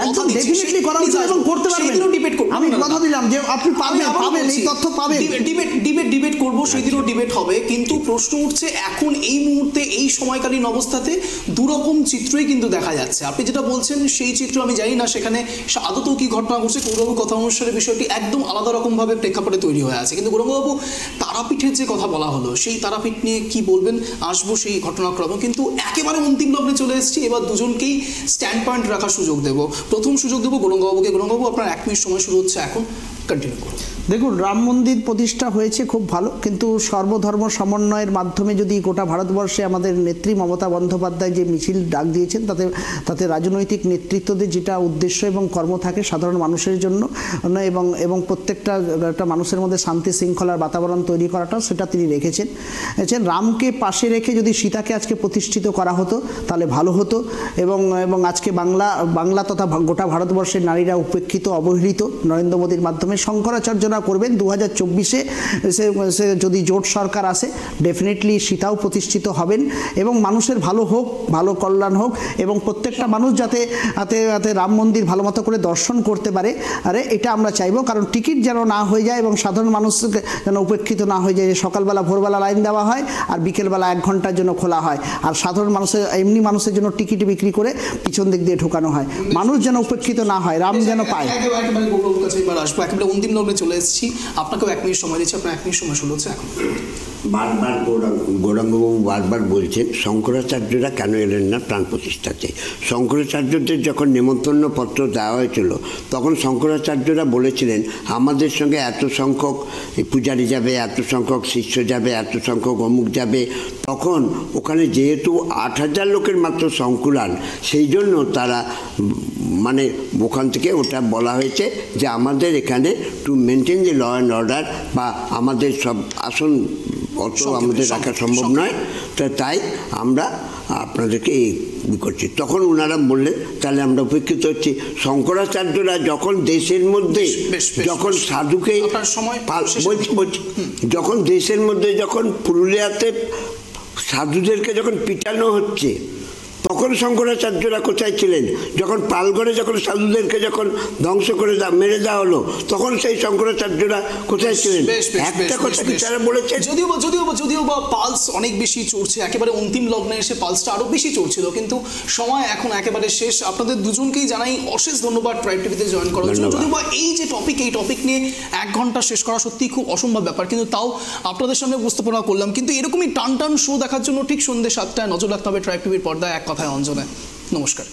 একদম ডেফিনেটলি করা উচিত এবং করতে পারবেন। ডিবেট করব, আমি কথা দিলাম যে আপনি পাবেন এই তথ্য পাবেন। ডিবেট করব, সেদিনও ডিবেট হবে। কিন্তু প্রশ্ন উঠছে এখন এই মুহূর্তে এই সময়কালীন অবস্থাতে দুরকম চিত্রই কিন্তু দেখা যাচ্ছে। আপনি যেটা বলছেন সেই চিত্র আমি জানি না সেখানে আদতেও কি ঘটনা ঘটছে। গৌরবাবু কথা অনুসারে বিষয়টি একদম আলাদা রকমভাবে প্রেক্ষাপটে তৈরি হয়ে আছে। কিন্তু গৌরবাবু তারাপীঠের যে কথা বলা হলো, সেই তারাপীঠ নিয়ে কি বলবেন? আসবো সেই ঘটনাক্রম, কিন্তু একেবারে অন্তিম লগ্নে চলে এসেছি। এবার দুজনকেই স্ট্যান্ড পয়েন্ট রাখার সুযোগ দেবো। প্রথম সুযোগ দেবো গৌরবাবুকে। গৌরবাবু, আপনার 1 মিনিট সময় শুরু হচ্ছে এখন, কন্টিনিউ করুন। দেখুন, রাম মন্দির প্রতিষ্ঠা হয়েছে খুব ভালো, কিন্তু সর্বধর্ম সমন্বয়ের মাধ্যমে যদি গোটা ভারতবর্ষে আমাদের নেত্রী মমতা বন্দ্যোপাধ্যায় যে মিছিল ডাক দিয়েছেন, তাতে রাজনৈতিক নেতৃত্বদের যেটা উদ্দেশ্য এবং কর্ম থাকে সাধারণ মানুষের জন্য এবং প্রত্যেকটা মানুষের মধ্যে শান্তি শৃঙ্খলার বাতাবরণ তৈরি করাটা, সেটা তিনি রেখেছেন। রামকে পাশে রেখে যদি সীতাকে আজকে প্রতিষ্ঠিত করা হতো তাহলে ভালো হতো এবং আজকে বাংলা তথা গোটা ভারতবর্ষের নারীরা উপেক্ষিত, অবহেলিত। নরেন্দ্র মোদীর মাধ্যমে শঙ্করাচার্যরা করবেন 2024-এ সে যদি জোট সরকার আসে, ডেফিনেটলি সীতাও প্রতিষ্ঠিত হবেন এবং মানুষের ভালো হোক, ভালো কল্যাণ হোক এবং প্রত্যেকটা মানুষ যাতে রাম মন্দির ভালো মতো করে দর্শন করতে পারে, এটা আমরা চাইবো। কারণ টিকিট যেন না হয়ে যায় এবং সাধারণ মানুষ যেন উপেক্ষিত না হয়ে যায়, যে সকালবেলা ভোরবেলা লাইন দেওয়া হয় আর বিকেলবেলা 1 ঘন্টার জন্য খোলা হয়, আর সাধারণ মানুষের জন্য টিকিট বিক্রি করে পিছন দিক দিয়ে ঢোকানো হয়। মানুষ যেন উপেক্ষিত না হয়, রাম যেন পায়। একেবারে অন্তিম লগ্নে চলে এসেছি। আপনাকেও 1 মিনিট সময় দিচ্ছি, আপনার 1 মিনিট সময় শুরু হচ্ছে এখন। বারবার গৌরাঙ্গবাবু বারবার বলছেন শঙ্করাচার্যরা কেন এলেন না প্রাণ প্রতিষ্ঠাতে। শঙ্করাচার্যদের যখন নেমন্তন্ন পত্র দেওয়া হয়েছিল তখন শঙ্করাচার্যরা বলেছিলেন আমাদের সঙ্গে এত সংখ্যক পূজারী যাবে, এত সংখ্যক শিষ্য যাবে, এত সংখ্যক অমুক যাবে। তখন ওখানে যেহেতু 8000 লোকের মাত্র সংকুলান, সেই জন্য তারা মানে ওখান থেকে ওটা বলা হয়েছে যে আমাদের এখানে টু মেনটেন যে ল অ্যান্ড অর্ডার বা আমাদের সব আসন অত আমাদের রাখা সম্ভব নয়, তাই আমরা আপনাদেরকে এই করছি। তখন ওনারা বললেন তাহলে আমরা উপেক্ষিত হচ্ছি। শঙ্করাচার্যরা যখন দেশের মধ্যে যখন সাধুকে যখন দেশের মধ্যে যখন পুরুলিয়াতে সাধুদেরকে যখন পিটানো হচ্ছে, তখন শঙ্করাচার্যরা কোথায় ছিলেন? যখন পালগড়ে যখন সাধুদেরকে যখন ধ্বংস করে মেরে দেওয়া হলো, তখন সেই শঙ্করাচার্যরা কোথায় ছিলেন? একটা কথা কি তারা বলেছেন? যদিও বা পালস অনেক বেশি চড়ছে, একেবারে অন্তিম লগ্নে এসে পালসটা আরো বেশি চড়ছিল, কিন্তু সময় এখন একেবারে শেষ। আপনাদের দুজনকেই জানাই অশেষ ধন্যবাদ প্রাইম টিভিতে জয়েন করার জন্য। যদিও বা এই যে এই টপিক নিয়ে 1 ঘন্টা শেষ করা সত্যিই খুব অসম্ভব ব্যাপার, কিন্তু তাও আপনাদের সামনে উপস্থাপনা করলাম। কিন্তু এরকমই টান শো দেখার জন্য ঠিক সন্ধ্যে 7টায় নজর রাখতে হবে প্রাইম টিভির পর্দায় এক কথায় অঞ্জনে। নমস্কার।